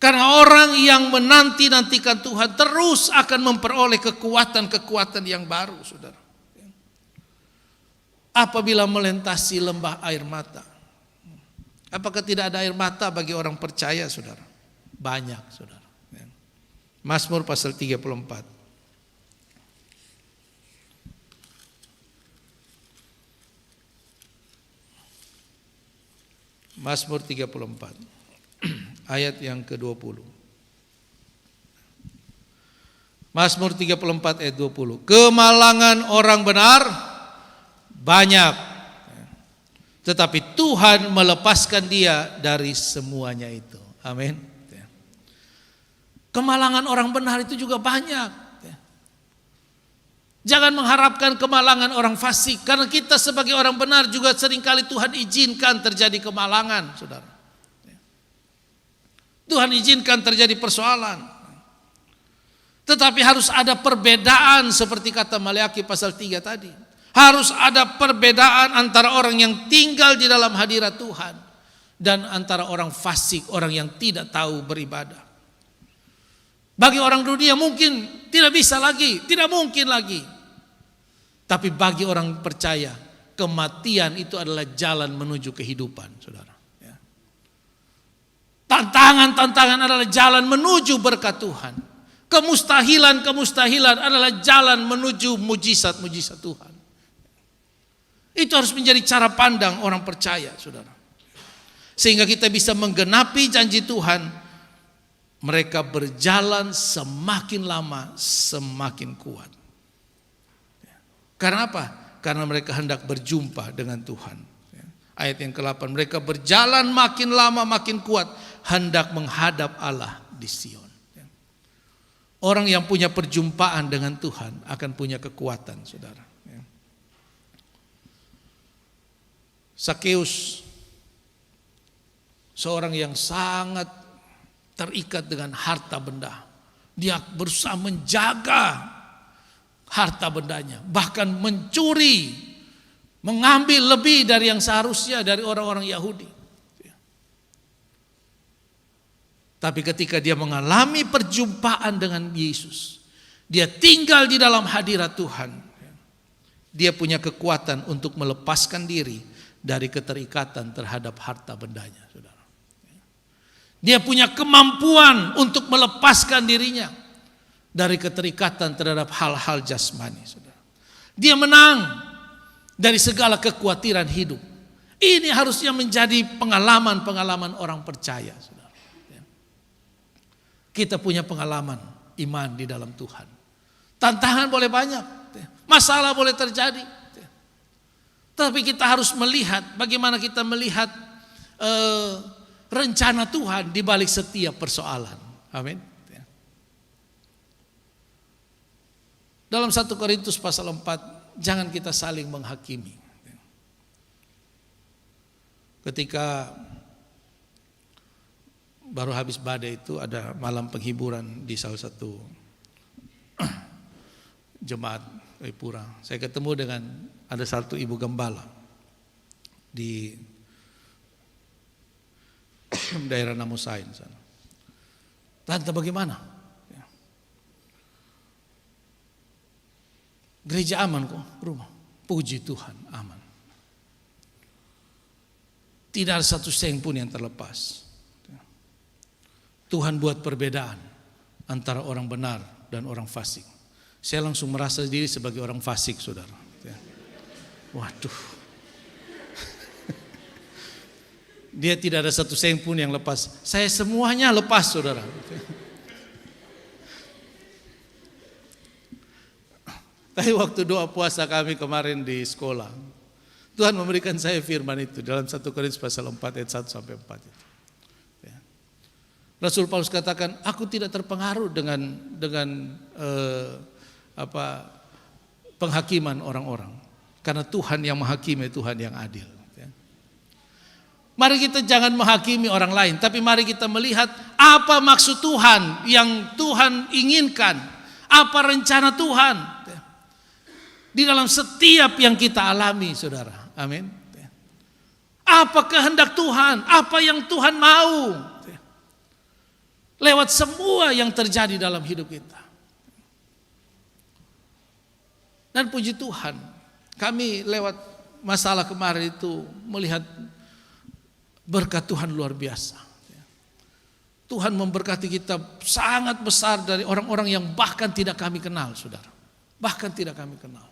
Karena orang yang menanti-nantikan Tuhan terus akan memperoleh kekuatan-kekuatan yang baru, saudara. Apabila melintasi lembah air mata. Apakah tidak ada air mata bagi orang percaya, saudara? Banyak, saudara. Mazmur pasal 34. Mazmur 34. Ayat yang ke-20. Mazmur 34 ayat 20. Kemalangan orang benar banyak, tetapi Tuhan melepaskan dia dari semuanya itu. Amin. Kemalangan orang benar itu juga banyak. Jangan mengharapkan kemalangan orang fasik, karena kita sebagai orang benar juga seringkali Tuhan izinkan terjadi kemalangan, saudara. Tuhan izinkan terjadi persoalan. Tetapi harus ada perbedaan seperti kata Maleakhi pasal 3 tadi. Harus ada perbedaan antara orang yang tinggal di dalam hadirat Tuhan dan antara orang fasik, orang yang tidak tahu beribadah. Bagi orang dunia mungkin tidak bisa lagi, tidak mungkin lagi. Tapi bagi orang percaya, kematian itu adalah jalan menuju kehidupan, saudara. Tantangan-tantangan adalah jalan menuju berkat Tuhan. Kemustahilan-kemustahilan adalah jalan menuju mujizat-mujizat Tuhan. Itu harus menjadi cara pandang orang percaya, saudara. Sehingga kita bisa menggenapi janji Tuhan. Mereka berjalan semakin lama semakin kuat. Karena apa? Karena mereka hendak berjumpa dengan Tuhan. Ayat yang ke-8, mereka berjalan makin lama makin kuat, hendak menghadap Allah di Sion. Orang yang punya perjumpaan dengan Tuhan akan punya kekuatan, saudara. Sakeus, seorang yang sangat terikat dengan harta benda. Dia berusaha menjaga harta bendanya, bahkan mencuri, mengambil lebih dari yang seharusnya dari orang-orang Yahudi. Tapi ketika dia mengalami perjumpaan dengan Yesus, dia tinggal di dalam hadirat Tuhan, dia punya kekuatan untuk melepaskan diri dari keterikatan terhadap harta bendanya, saudara. Dia punya kemampuan untuk melepaskan dirinya dari keterikatan terhadap hal-hal jasmani, saudara. Dia menang dari segala kekhawatiran hidup. Ini harusnya menjadi pengalaman-pengalaman orang percaya, saudara. Kita punya pengalaman iman di dalam Tuhan. Tantangan boleh banyak, masalah boleh terjadi, tapi kita harus melihat bagaimana kita melihat rencana Tuhan di balik setiap persoalan. Amin. Dalam 1 Korintus pasal 4, jangan kita saling menghakimi. Ketika baru habis badai itu ada malam penghiburan di salah satu jemaat Pura. Saya ketemu dengan ada satu ibu gembala di daerah Namusain sana. Tante, bagaimana? Gereja aman kok, rumah. Puji Tuhan, aman. Tidak ada satu seng pun yang terlepas. Tuhan buat perbedaan antara orang benar dan orang fasik. Saya langsung merasa diri sebagai orang fasik, saudara. Waduh. Dia tidak ada satu seng pun yang lepas. Saya semuanya lepas, saudara. Tapi waktu doa puasa kami kemarin di sekolah, Tuhan memberikan saya firman itu dalam 1 Korintus pasal 4 ayat 1 sampai 4 itu. Ya. Rasul Paulus katakan, aku tidak terpengaruh dengan penghakiman orang-orang, karena Tuhan yang menghakimi, Tuhan yang adil. Mari kita jangan menghakimi orang lain, tapi mari kita melihat apa maksud Tuhan yang Tuhan inginkan, apa rencana Tuhan di dalam setiap yang kita alami, saudara. Amin. Apa kehendak Tuhan, apa yang Tuhan mau lewat semua yang terjadi dalam hidup kita. Dan puji Tuhan, kami lewat masalah kemarin itu melihat berkat Tuhan luar biasa. Tuhan memberkati kita sangat besar dari orang-orang yang bahkan tidak kami kenal, saudara. Bahkan tidak kami kenal.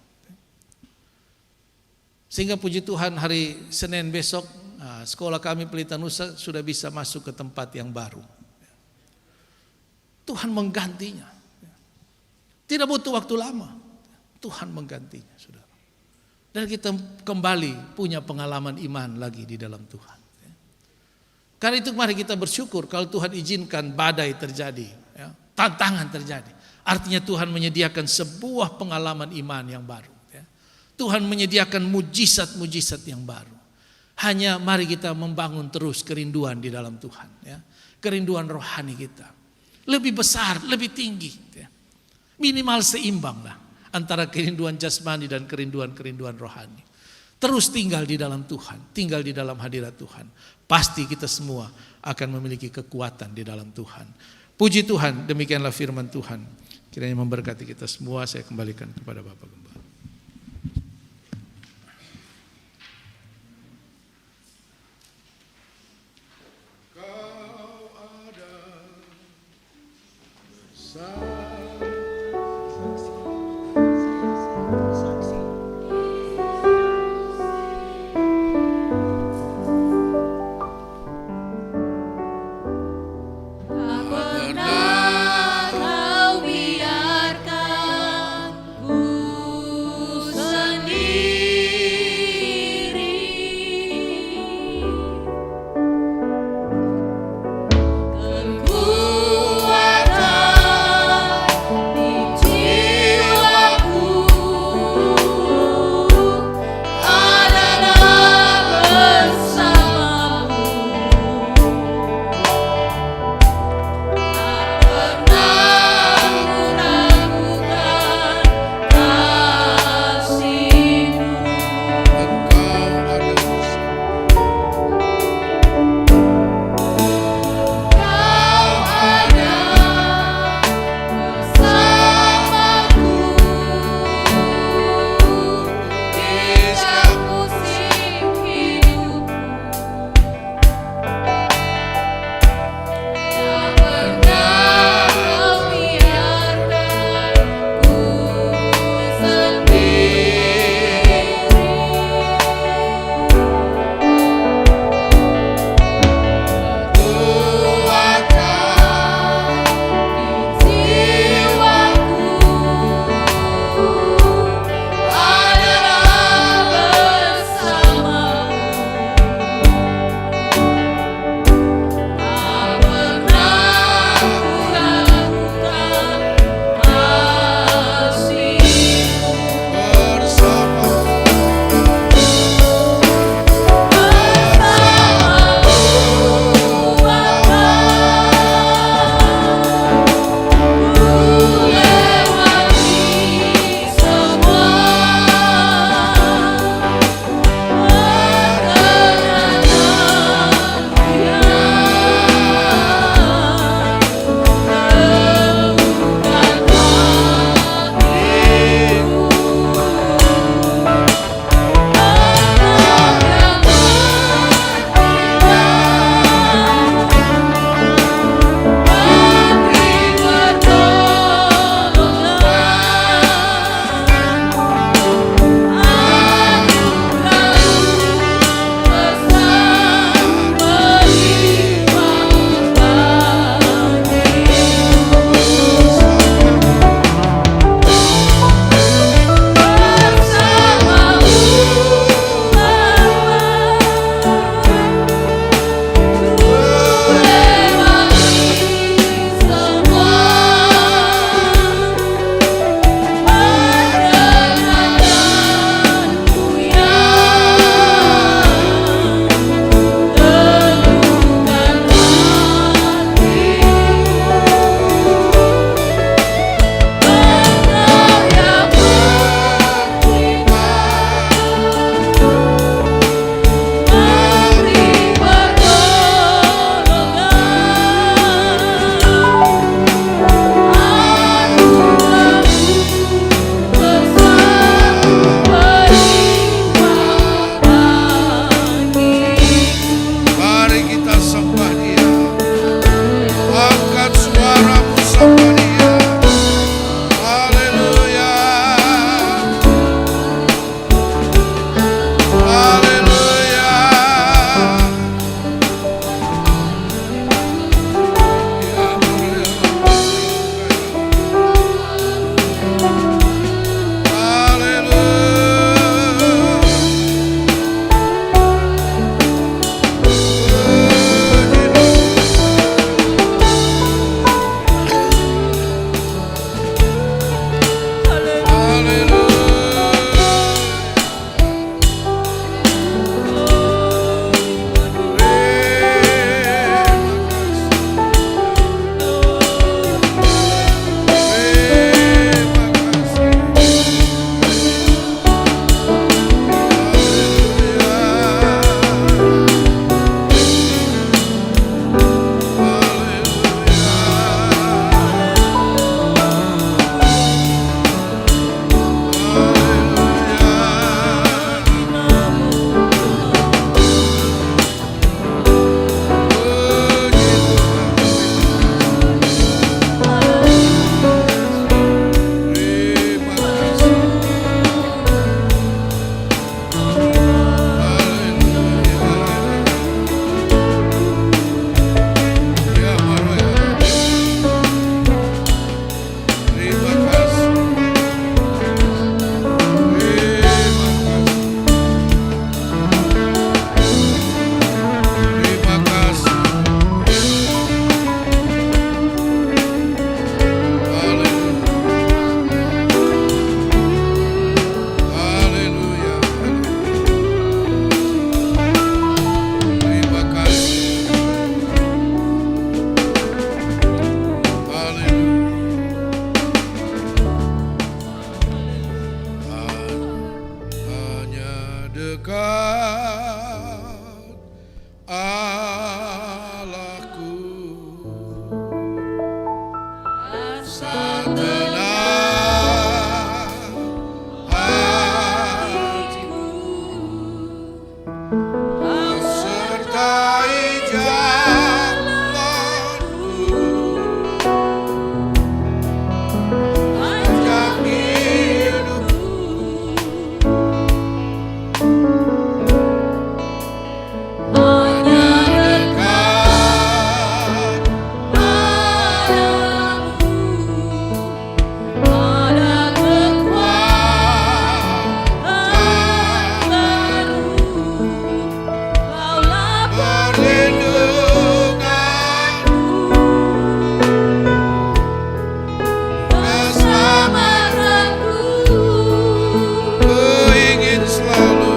Sehingga puji Tuhan hari Senin besok sekolah kami Pelita Nusa sudah bisa masuk ke tempat yang baru. Tuhan menggantinya. Tidak butuh waktu lama. Tuhan menggantinya, saudara. Dan kita kembali punya pengalaman iman lagi di dalam Tuhan. Karena itu mari kita bersyukur kalau Tuhan izinkan badai terjadi, ya, tantangan terjadi. Artinya Tuhan menyediakan sebuah pengalaman iman yang baru. Ya. Tuhan menyediakan mujizat-mujizat yang baru. Hanya mari kita membangun terus kerinduan di dalam Tuhan. Ya. Kerinduan rohani kita. Lebih besar, lebih tinggi. Ya. Minimal seimbang lah antara kerinduan jasmani dan kerinduan rohani. Terus tinggal di dalam Tuhan, tinggal di dalam hadirat Tuhan. Pasti kita semua akan memiliki kekuatan di dalam Tuhan. Puji Tuhan, demikianlah firman Tuhan. Kiranya memberkati kita semua. Saya kembalikan kepada Bapak Gembala. Kau ada Kekuatan setenang hatiku, sertai jalanku, panjang hidupku, hanya dekat padamu, ada kekuatan baru, Kaulah perlindunganku, keselamatanku, ku ingin selalu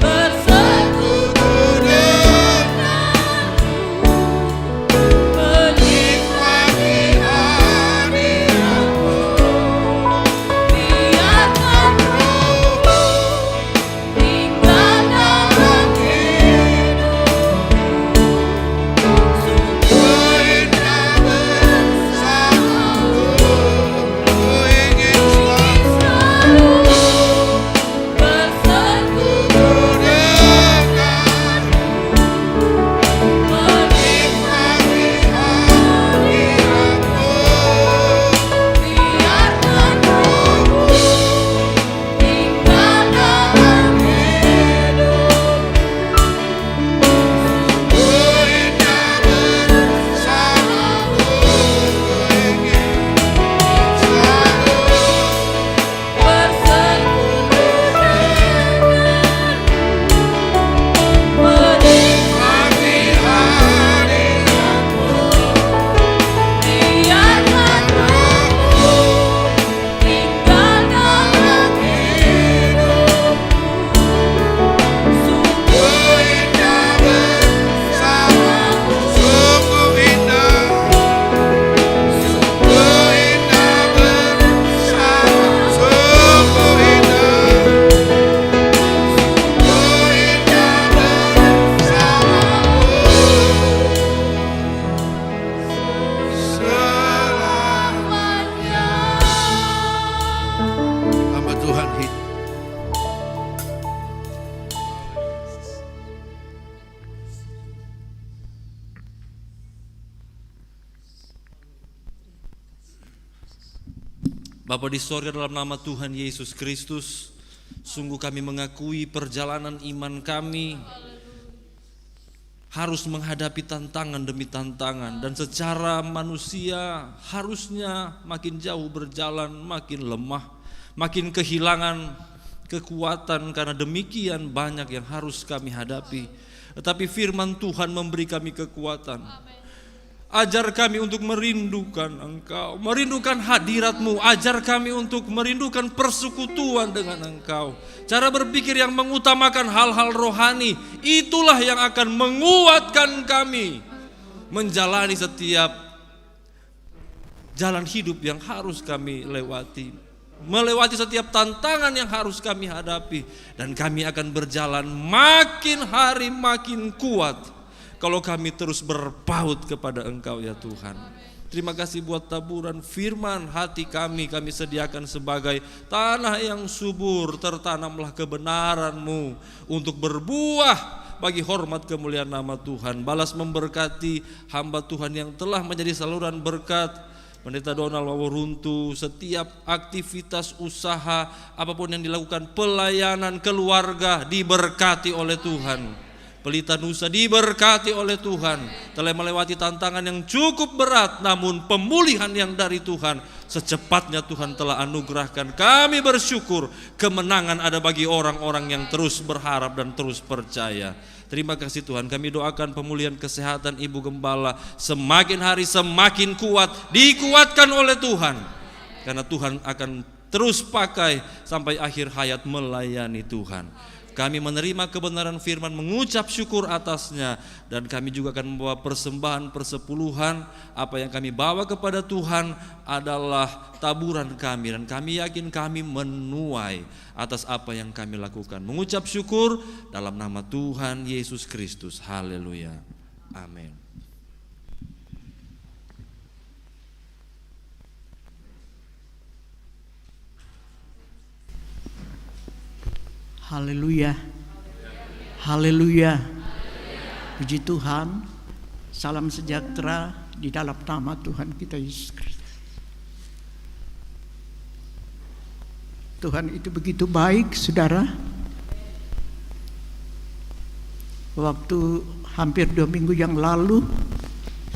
bersekutu denganmu, menikmati hadiratmu, biarkan Rohmu tinggal dalam hidupku, sungguh indah bersamamu, ku ingin selalu bersekutu denganmu, menikmati hadiratmu, biarkan Rohmu tinggal dalam hidupku, sungguh indah bersamamu, ku ingin selalu bersekutu denganmu, menikmati hadiratmu, biarkan Rohmu tinggal dalam hidupku, sungguh indah bersamamu, sungguh indah bersamamu, sungguh indah selamanya. Hamba Tuhan hidup. Bapa di sorga, dalam nama Tuhan Yesus Kristus, sungguh kami mengakui perjalanan iman kami harus menghadapi tantangan demi tantangan, dan secara manusia harusnya makin jauh berjalan, makin lemah, makin kehilangan kekuatan karena demikian banyak yang harus kami hadapi. Tetapi firman Tuhan memberi kami kekuatan. Ajar kami untuk merindukan Engkau, merindukan hadirat-Mu. Ajar kami untuk merindukan persekutuan dengan Engkau. Cara berpikir yang mengutamakan hal-hal rohani, itulah yang akan menguatkan kami menjalani setiap jalan hidup yang harus kami lewati, melewati setiap tantangan yang harus kami hadapi. Dan kami akan berjalan makin hari makin kuat kalau kami terus berpaut kepada Engkau ya Tuhan. Terima kasih buat taburan firman hati kami sediakan sebagai tanah yang subur, tertanamlah kebenaran-Mu untuk berbuah bagi hormat kemuliaan nama Tuhan. Balas memberkati hamba Tuhan yang telah menjadi saluran berkat, Pendeta Donald Waworuntu, setiap aktivitas usaha apapun yang dilakukan, pelayanan keluarga diberkati oleh Tuhan. Pelita Nusa diberkati oleh Tuhan, telah melewati tantangan yang cukup berat, namun pemulihan yang dari Tuhan secepatnya Tuhan telah anugerahkan. Kami bersyukur kemenangan ada bagi orang-orang yang terus berharap dan terus percaya. Terima kasih Tuhan, kami doakan pemulihan kesehatan Ibu Gembala semakin hari semakin kuat, dikuatkan oleh Tuhan. Karena Tuhan akan terus pakai sampai akhir hayat melayani Tuhan. Kami menerima kebenaran firman, mengucap syukur atasnya, dan kami juga akan membawa persembahan persepuluhan. Apa yang kami bawa kepada Tuhan adalah taburan kami, dan kami yakin kami menuai atas apa yang kami lakukan. Mengucap syukur dalam nama Tuhan Yesus Kristus. Haleluya. Amin. Haleluya. Haleluya. Puji Tuhan. Salam sejahtera di dalam nama Tuhan kita Yesus Kristus. Tuhan itu begitu baik, saudara. Waktu hampir 2 minggu yang lalu,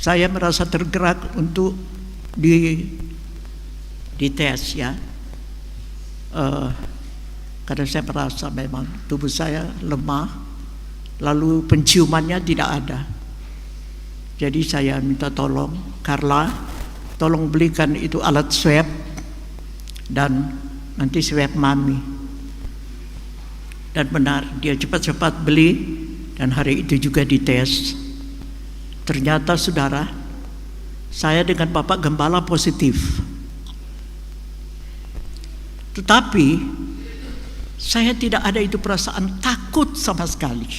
saya merasa tergerak untuk dites ya. Karena saya merasa memang tubuh saya lemah, lalu penciumannya tidak ada. Jadi saya minta tolong, Carla, tolong belikan itu alat swab dan nanti swab mami. Dan benar, dia cepat-cepat beli dan hari itu juga dites. Ternyata saudara, saya dengan Bapak Gembala positif. Tetapi saya tidak ada itu perasaan takut sama sekali.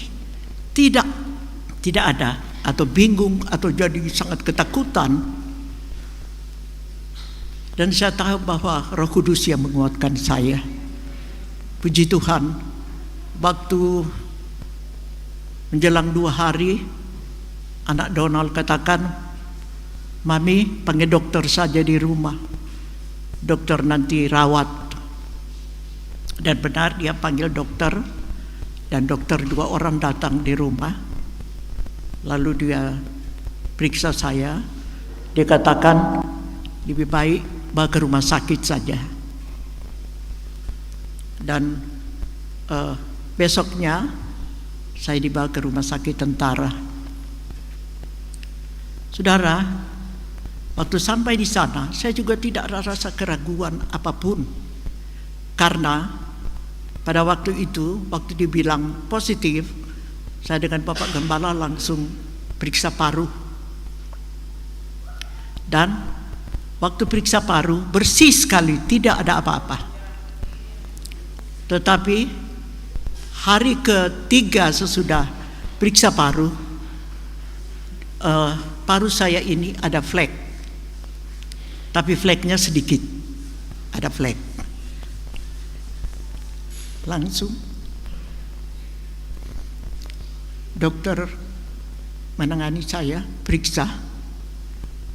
Tidak ada, atau bingung atau jadi sangat ketakutan. Dan saya tahu bahwa Roh Kudus yang menguatkan saya. Puji Tuhan, waktu menjelang 2 hari, anak Donald katakan, "Mami, panggil dokter saja di rumah. Dokter nanti rawat." Dan benar dia panggil dokter, dan dokter 2 orang datang di rumah. Lalu dia periksa saya. Dia katakan lebih baik bawa ke rumah sakit saja. Dan besoknya saya dibawa ke rumah sakit tentara. Saudara, waktu sampai di sana saya juga tidak ada rasa keraguan apapun. Karena pada waktu itu, waktu dibilang positif, saya dengan Bapak Gembala langsung periksa paru. Dan waktu periksa paru bersih sekali, tidak ada apa-apa. Tetapi hari ketiga sesudah periksa paru, paru saya ini ada flek. Tapi fleknya sedikit, ada flek. Langsung dokter menangani saya, periksa,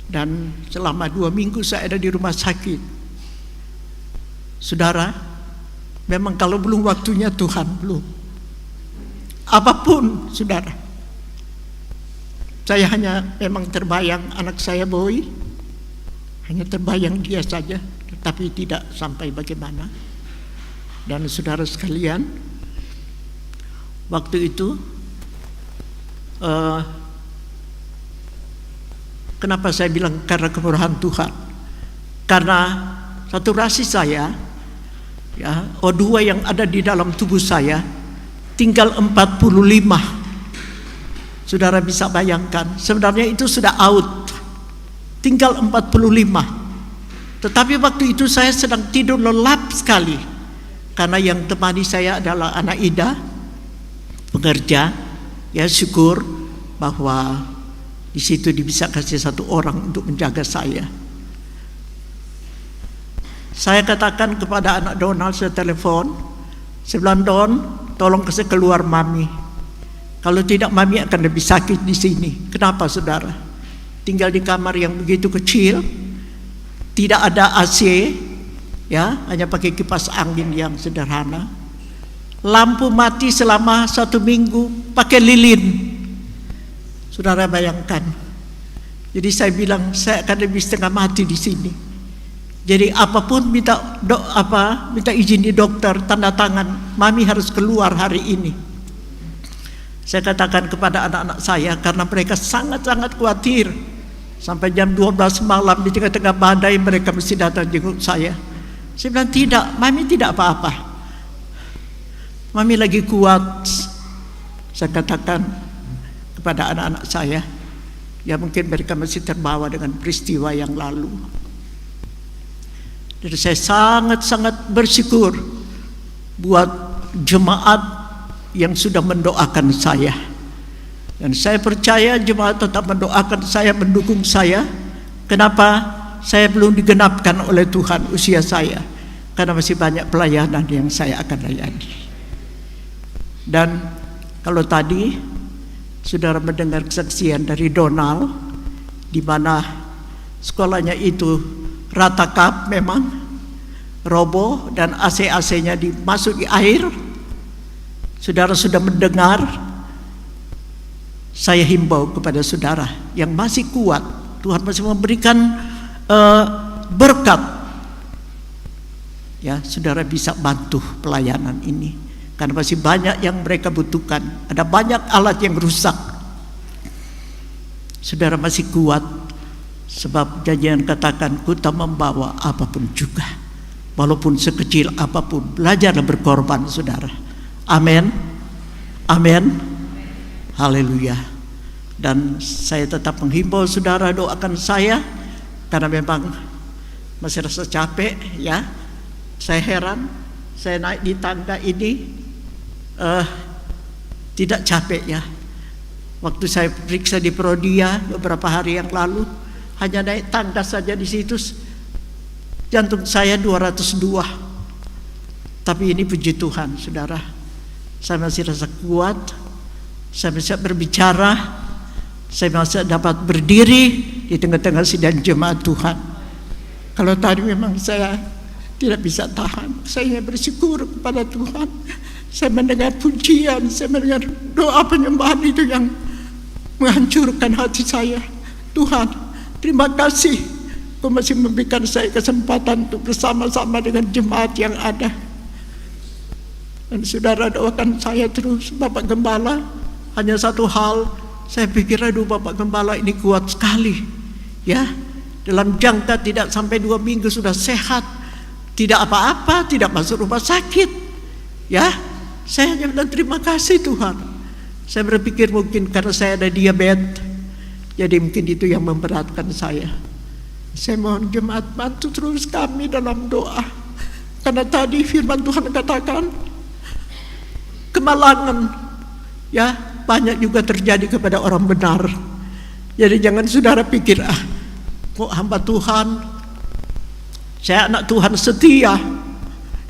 dan selama 2 minggu saya ada di rumah sakit. Saudara, memang kalau belum waktunya Tuhan, belum. Apapun, saudara. Saya hanya memang terbayang anak saya Boy, hanya terbayang dia saja, tetapi tidak sampai bagaimana. Dan saudara sekalian, waktu itu kenapa saya bilang karena kemurahan Tuhan? Karena saturasi saya, ya, O2 yang ada di dalam tubuh saya tinggal 45. Saudara bisa bayangkan, sebenarnya itu sudah out, tinggal 45. Tetapi waktu itu saya sedang tidur lelap sekali. Karena yang temani saya adalah anak Ida, pengerja. Ya, syukur bahwa di situ bisa kasih 1 orang untuk menjaga saya. Saya katakan kepada anak Donald, saya telepon, saya bilang, "Don, tolong kasih keluar mami. Kalau tidak mami akan lebih sakit di sini." Kenapa, saudara? Tinggal di kamar yang begitu kecil, tidak ada AC. Ya, hanya pakai kipas angin yang sederhana. Lampu mati selama 1 minggu, pakai lilin. Saudara bayangkan. Jadi saya bilang saya akan lebih setengah mati di sini. Jadi apapun minta izin di dokter, tanda tangan, mami harus keluar hari ini. Saya katakan kepada anak-anak saya karena mereka sangat-sangat khawatir. Sampai jam 12 malam di tengah-tengah badai mereka mesti datang jenguk saya. Saya bilang, "Tidak, mami tidak apa-apa. Mami lagi kuat." Saya katakan kepada anak-anak saya, ya mungkin mereka masih terbawa dengan peristiwa yang lalu. Jadi saya sangat-sangat bersyukur buat jemaat yang sudah mendoakan saya. Dan saya percaya jemaat tetap mendoakan saya, mendukung saya. Kenapa? Saya belum digenapkan oleh Tuhan usia saya, karena masih banyak pelayanan yang saya akan layani. Dan kalau tadi saudara mendengar kesaksian dari Donald, di mana sekolahnya itu rata-kap memang roboh dan AC-AC-nya dimasuki air. Saudara sudah mendengar. Saya himbau kepada saudara yang masih kuat, Tuhan masih memberikan berkat, ya, saudara bisa bantu pelayanan ini, karena masih banyak yang mereka butuhkan. Ada banyak alat yang rusak. Saudara masih kuat, sebab janjian katakan, ku tak membawa apapun juga, walaupun sekecil apapun. Belajarlah berkorban, saudara. Amin, amin. Haleluya. Dan saya tetap menghimbau saudara doakan saya, karena memang masih rasa capek, ya. Saya heran, saya naik di tangga ini tidak capek, ya. Waktu saya periksa di Prodia beberapa hari yang lalu, hanya naik tangga saja di situ jantung saya 202. Tapi ini puji Tuhan, saudara, saya masih rasa kuat. Saya bisa berbicara, saya masih dapat berdiri di tengah-tengah sidang jemaat Tuhan. Kalau tadi memang saya tidak bisa tahan, saya bersyukur kepada Tuhan. Saya mendengar pujian, saya mendengar doa penyembahan itu yang menghancurkan hati saya. Tuhan, terima kasih, Kau masih memberikan saya kesempatan untuk bersama-sama dengan jemaat yang ada. Dan saudara doakan saya terus, Bapak Gembala. Hanya satu hal, saya pikir, aduh Bapak Gembala ini kuat sekali, ya. Dalam jangka tidak sampai 2 minggu sudah sehat, tidak apa-apa, tidak masuk rumah sakit, ya. Saya hanya bilang terima kasih Tuhan. Saya berpikir mungkin karena saya ada diabetes, jadi mungkin itu yang memberatkan saya. Saya mohon jemaat bantu terus kami dalam doa, karena tadi firman Tuhan katakan kemalangan, ya, banyak juga terjadi kepada orang benar. Jadi jangan saudara pikir, kok hamba Tuhan, saya anak Tuhan setia,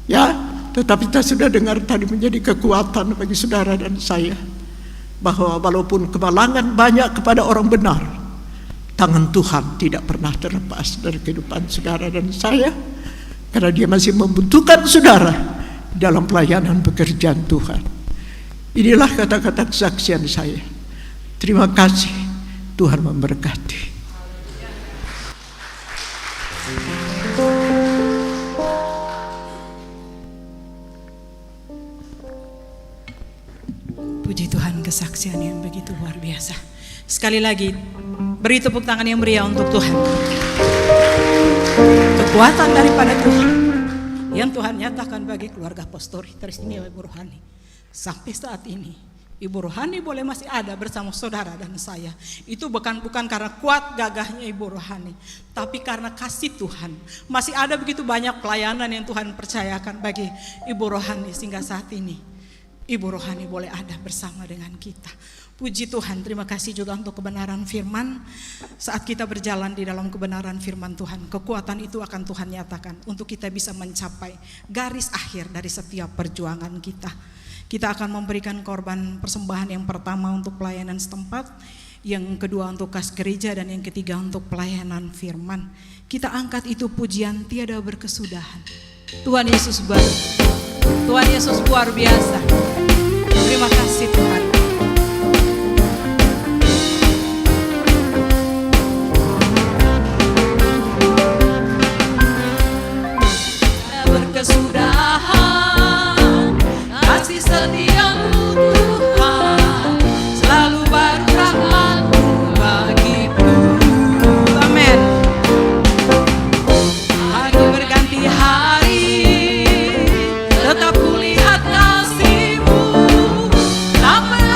ya. Tetapi kita sudah dengar tadi menjadi kekuatan bagi saudara dan saya, bahwa walaupun kemalangan banyak kepada orang benar, tangan Tuhan tidak pernah terlepas dari kehidupan saudara dan saya, karena Dia masih membutuhkan saudara dalam pelayanan pekerjaan Tuhan. Inilah kata-kata kesaksian saya. Terima kasih, Tuhan memberkati. Puji Tuhan, kesaksian yang begitu luar biasa. Sekali lagi, beri tepuk tangan yang meriah untuk Tuhan. Kekuatan daripada Tuhan yang Tuhan nyatakan bagi keluarga Pastori teristimewa Ibu Rohani. Sampai saat ini Ibu Rohani boleh masih ada bersama saudara dan saya. Itu bukan karena kuat gagahnya Ibu Rohani, tapi karena kasih Tuhan. Masih ada begitu banyak pelayanan yang Tuhan percayakan bagi Ibu Rohani, sehingga saat ini Ibu Rohani boleh ada bersama dengan kita. Puji Tuhan, terima kasih juga untuk kebenaran firman. Saat kita berjalan di dalam kebenaran firman Tuhan, kekuatan itu akan Tuhan nyatakan untuk kita bisa mencapai garis akhir dari setiap perjuangan kita. Kita akan memberikan korban persembahan yang pertama untuk pelayanan setempat, yang kedua untuk kas gereja, dan yang ketiga untuk pelayanan firman. Kita angkat itu pujian tiada berkesudahan. Tuhan Yesus baik, Tuhan Yesus luar biasa. Terima kasih Tuhan. Berkesudahan kasih setiamu Tuhan, selalu baru rahmat-Mu bagiku. Amin. Hari berganti hari, tetap kulihat kasih-Mu, tak pernah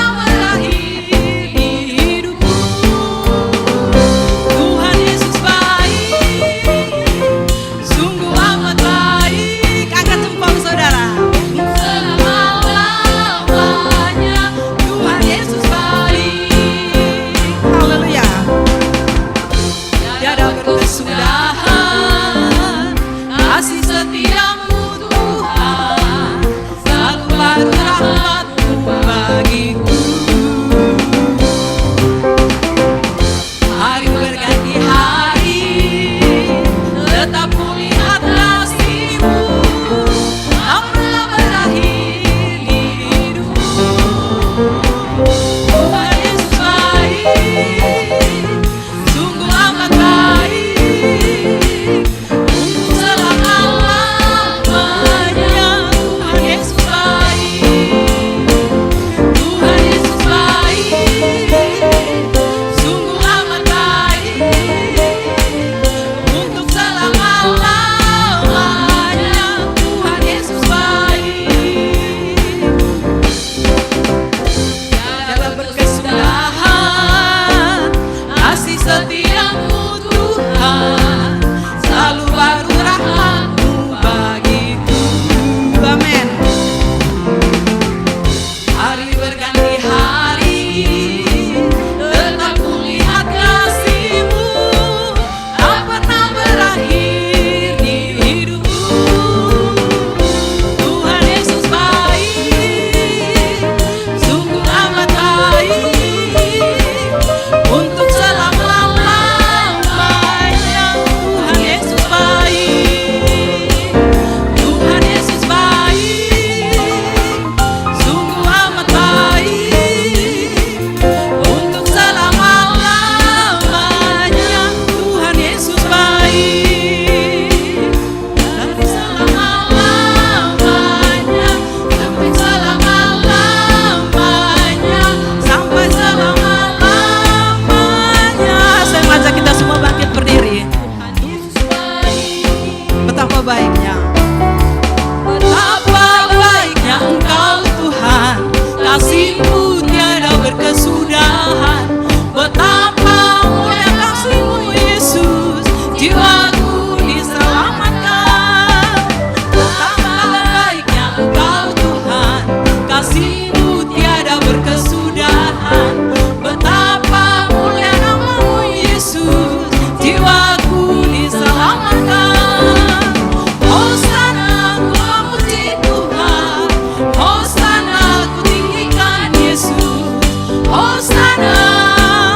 Hosana,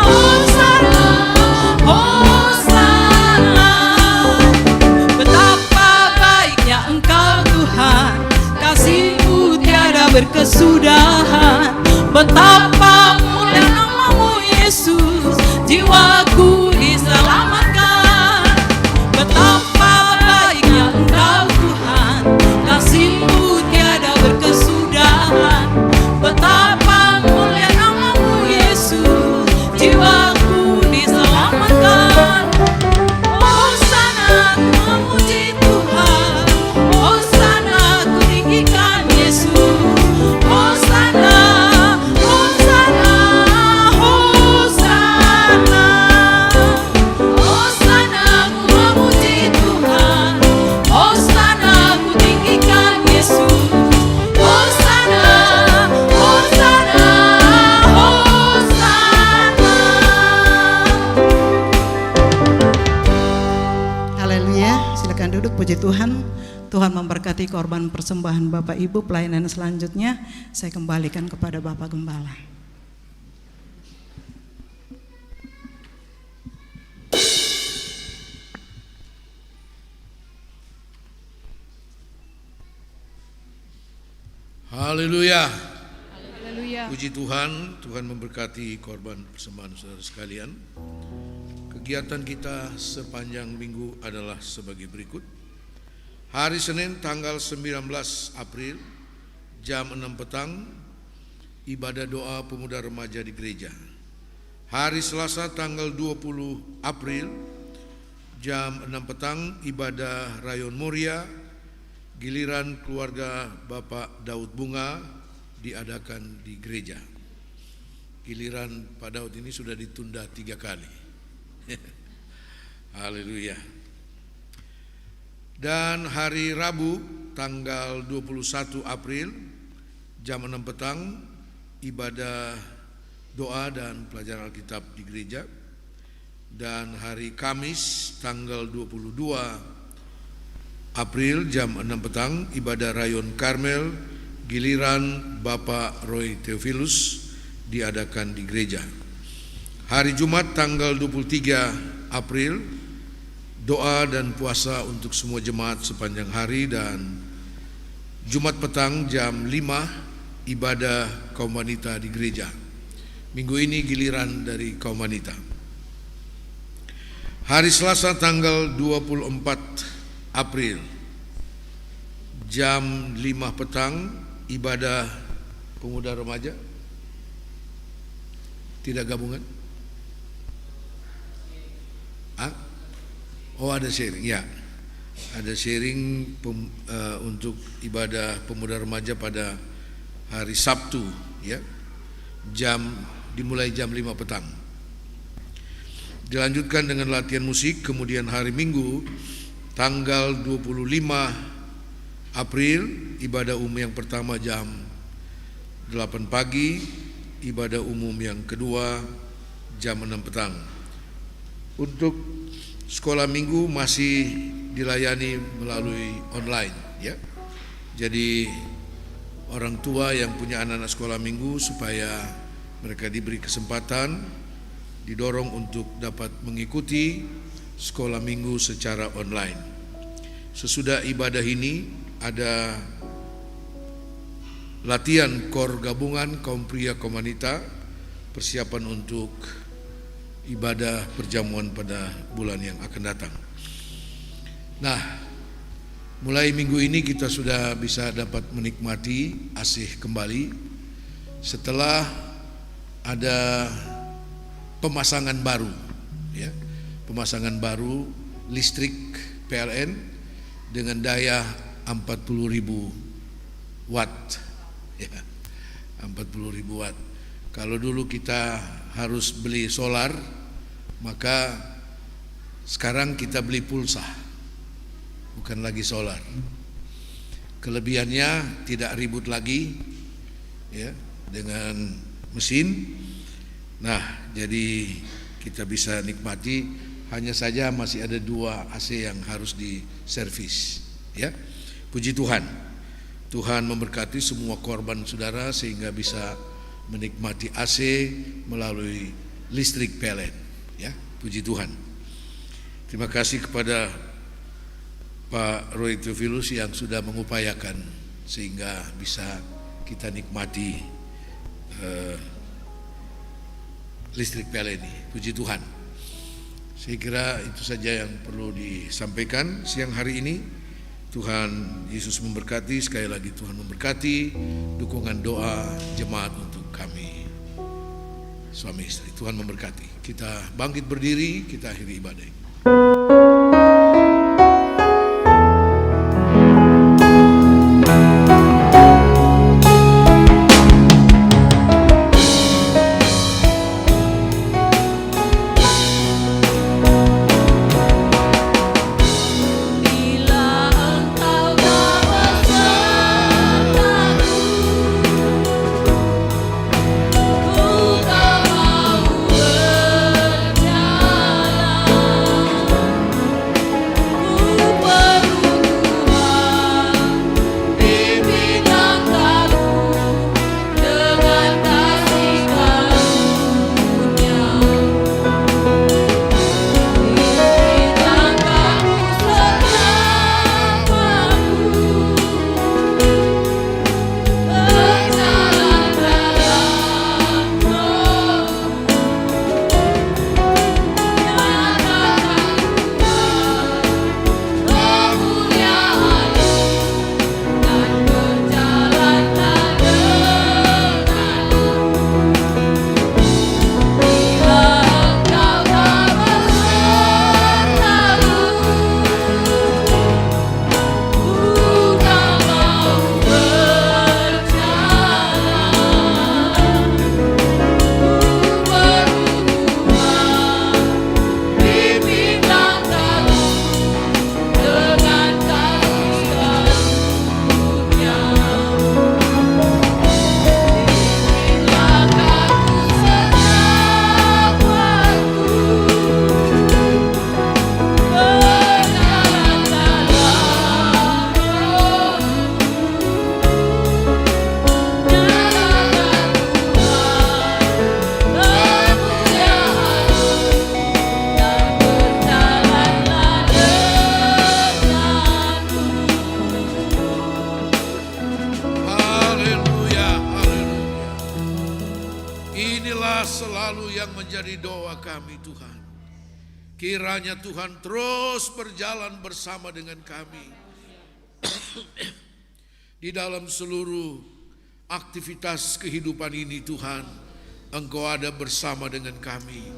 Hosana, Hosana. Betapa baiknya Engkau Tuhan, kasih-Mu tiada berkesudahan. Betapa mulia nama-Mu Yesus, jiwaku diselamatkan. Betapa baiknya Engkau Tuhan, kasih-Mu tiada berkesudahan. Betapa mulia nama-Mu Yesus, jiwaku diselamatkan. Hosana, ku memuji Tuhan. Hosana, ku tinggikan Yesus. Hosana, Hosana, Hosana. Hosana, ku memuji Tuhan. Hosana, ku tinggikan Yesus. Hosana, Hosana, Hosana. Haleluya, silakan duduk, puji Tuhan. Tuhan memberkati korban persembahan Bapak Ibu. Pelayanan selanjutnya saya kembalikan kepada Bapak Gembala. Haleluya. Haleluya. Puji Tuhan, Tuhan memberkati korban persembahan saudara sekalian. Kegiatan kita sepanjang minggu adalah sebagai berikut. Hari Senin tanggal 19 April jam 6 petang ibadah doa pemuda remaja di gereja. Hari Selasa tanggal 20 April jam 6 petang ibadah Rayon Muria. Giliran keluarga Bapak Daud Bunga diadakan di gereja. Giliran Pak Daud ini sudah ditunda 3 kali. Haleluya. Dan hari Rabu tanggal 21 April jam 6 petang ibadah doa dan pelajaran Alkitab di gereja. Dan hari Kamis tanggal 22 April jam 6 petang ibadah Rayon Karmel. Giliran Bapak Roy Theophilus diadakan di gereja. Hari Jumat tanggal 23 April doa dan puasa untuk semua jemaat sepanjang hari. Dan Jumat petang jam 5 ibadah kaum wanita di gereja. Minggu ini giliran dari kaum wanita. Hari Selasa tanggal 24 April jam 5 petang ibadah pemuda remaja. Tidak gabungan? Oh, ada sharing, ya. Ada sharing untuk ibadah pemuda remaja pada hari Sabtu, ya. Dimulai jam 5 petang. Dilanjutkan dengan latihan musik. Kemudian hari Minggu tanggal 25 April ibadah umum yang pertama jam 8 pagi, ibadah umum yang kedua jam 6 petang. Untuk sekolah minggu masih dilayani melalui online, ya. Jadi orang tua yang punya anak-anak sekolah minggu supaya mereka diberi kesempatan, didorong untuk dapat mengikuti sekolah minggu secara online. Sesudah ibadah ini ada latihan kor gabungan kaum pria kaum wanita, persiapan untuk ibadah perjamuan pada bulan yang akan datang. Nah, mulai minggu ini kita sudah bisa dapat menikmati asih kembali setelah ada pemasangan baru, ya, pemasangan baru listrik PLN dengan daya 40.000 watt, ya, 40.000 watt. Kalau dulu kita harus beli solar, maka sekarang kita beli pulsa, bukan lagi solar. Kelebihannya tidak ribut lagi, ya, dengan mesin. Nah, jadi kita bisa nikmati. Hanya saja masih ada 2 AC yang harus diservis, ya. Puji Tuhan. Tuhan memberkati semua korban saudara sehingga bisa menikmati AC melalui listrik PLN. Ya, puji Tuhan. Terima kasih kepada Pak Roy Theophilus yang sudah mengupayakan sehingga bisa kita nikmati listrik PLN ini. Puji Tuhan. Saya kira itu saja yang perlu disampaikan siang hari ini. Tuhan Yesus memberkati, sekali lagi Tuhan memberkati dukungan doa jemaat untuk kami suami istri. Tuhan memberkati. Kita bangkit berdiri, kita akhiri ibadah ini. Selalu yang menjadi doa kami Tuhan. Kiranya Tuhan terus berjalan bersama dengan kami di dalam seluruh aktivitas kehidupan ini Tuhan. Engkau ada bersama dengan kami.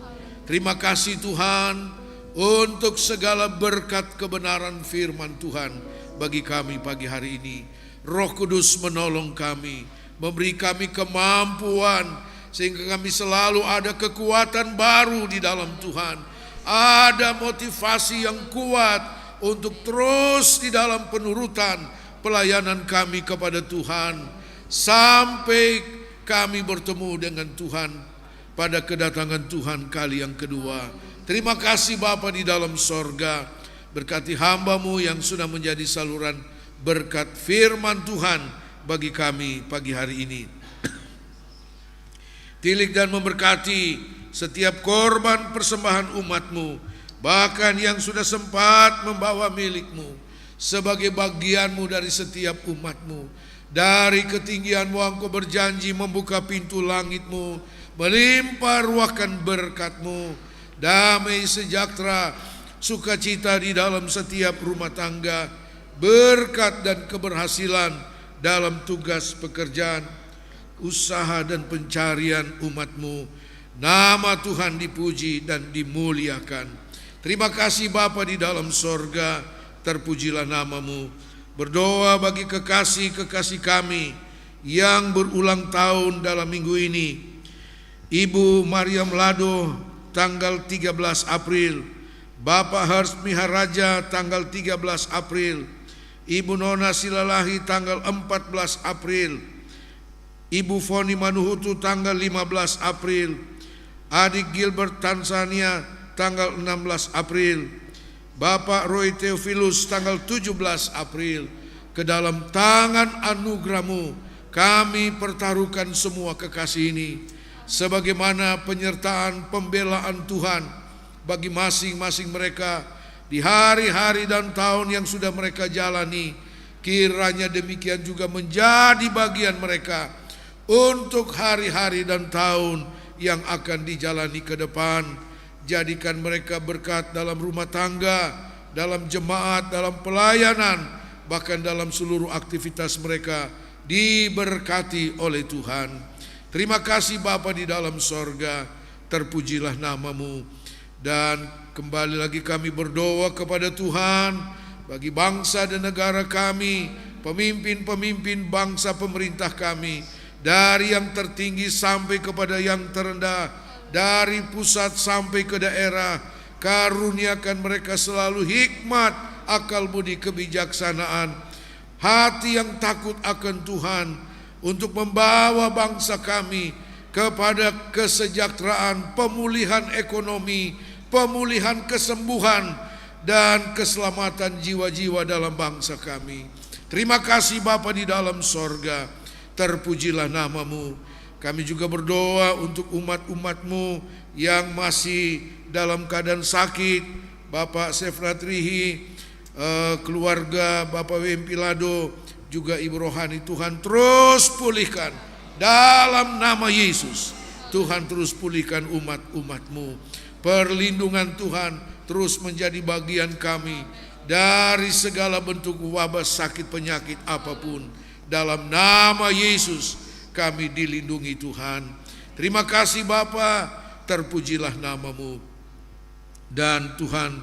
Terima kasih Tuhan untuk segala berkat kebenaran firman Tuhan bagi kami pagi hari ini. Roh Kudus menolong kami, memberi kami kemampuan sehingga kami selalu ada kekuatan baru di dalam Tuhan. Ada motivasi yang kuat untuk terus di dalam penurutan pelayanan kami kepada Tuhan. Sampai kami bertemu dengan Tuhan pada kedatangan Tuhan kali yang kedua. Terima kasih Bapa di dalam sorga. Berkati hamba-Mu yang sudah menjadi saluran berkat firman Tuhan bagi kami pagi hari ini. Tilik dan memberkati setiap korban persembahan umat-Mu, bahkan yang sudah sempat membawa milik-Mu, sebagai bagian-Mu dari setiap umat-Mu. Dari ketinggian-Mu Engkau berjanji membuka pintu langit-Mu, melimpah ruahkan berkat-Mu, damai sejahtera, sukacita di dalam setiap rumah tangga, berkat dan keberhasilan dalam tugas pekerjaan, usaha dan pencarian umat-Mu. Nama Tuhan dipuji dan dimuliakan. Terima kasih Bapa di dalam sorga, terpujilah nama-Mu. Berdoa bagi kekasih-kekasih kami yang berulang tahun dalam minggu ini. Ibu Mariam Lado tanggal 13 April, Bapak Hars Miharaja tanggal 13 April, Ibu Nona Silalahi tanggal 14 April, Ibu Foni Manuhutu tanggal 15 April, Adik Gilbert Tanzania tanggal 16 April, Bapak Roy Theophilus tanggal 17 April. Ke dalam tangan anugerah-Mu kami pertaruhkan semua kekasih ini sebagaimana penyertaan pembelaan Tuhan bagi masing-masing mereka di hari-hari dan tahun yang sudah mereka jalani. Kiranya demikian juga menjadi bagian mereka untuk hari-hari dan tahun yang akan dijalani ke depan. Jadikan mereka berkat dalam rumah tangga, dalam jemaat, dalam pelayanan, bahkan dalam seluruh aktivitas mereka diberkati oleh Tuhan. Terima kasih Bapa di dalam sorga, terpujilah namamu. Dan kembali lagi kami berdoa kepada Tuhan bagi bangsa dan negara kami, pemimpin-pemimpin bangsa pemerintah kami, dari yang tertinggi sampai kepada yang terendah, dari pusat sampai ke daerah. Karuniakan mereka selalu hikmat, akal budi kebijaksanaan, hati yang takut akan Tuhan, untuk membawa bangsa kami kepada kesejahteraan, pemulihan ekonomi, pemulihan kesembuhan, dan keselamatan jiwa-jiwa dalam bangsa kami. Terima kasih Bapa di dalam sorga, terpujilah namamu. Kami juga berdoa untuk umat-umatmu yang masih dalam keadaan sakit, Bapak Sefratrihi, keluarga Bapak Wempilado, juga Ibu Rohani. Tuhan terus pulihkan dalam nama Yesus. Tuhan terus pulihkan umat-umatmu. Perlindungan Tuhan terus menjadi bagian kami dari segala bentuk wabah, sakit, penyakit apapun. Dalam nama Yesus kami dilindungi Tuhan. Terima kasih Bapa, terpujilah namamu. Dan Tuhan,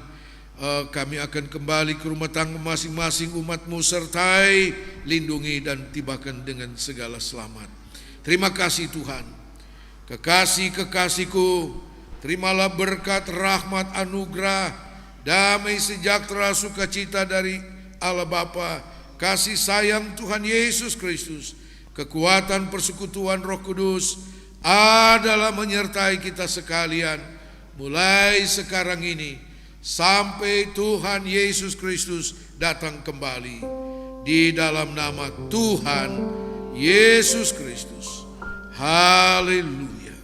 kami akan kembali ke rumah tangga masing-masing umatmu, sertai, lindungi dan tibakan dengan segala selamat. Terima kasih Tuhan. Kekasih-kekasihku, terimalah berkat, rahmat, anugerah, damai, sejahtera, sukacita dari Allah Bapa, kasih sayang Tuhan Yesus Kristus, kekuatan persekutuan Roh Kudus adalah menyertai kita sekalian, mulai sekarang ini sampai Tuhan Yesus Kristus datang kembali. Di dalam nama Tuhan Yesus Kristus. Haleluya.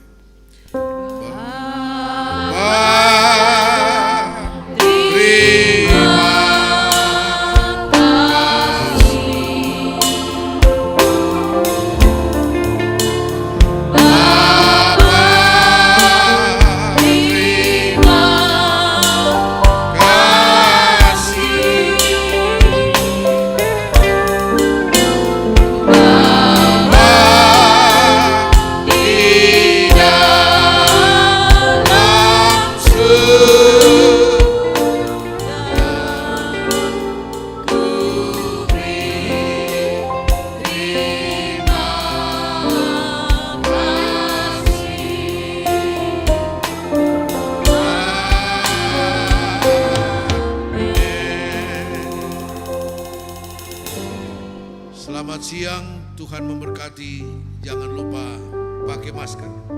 Selamat siang, Tuhan memberkati. Jangan lupa pakai masker.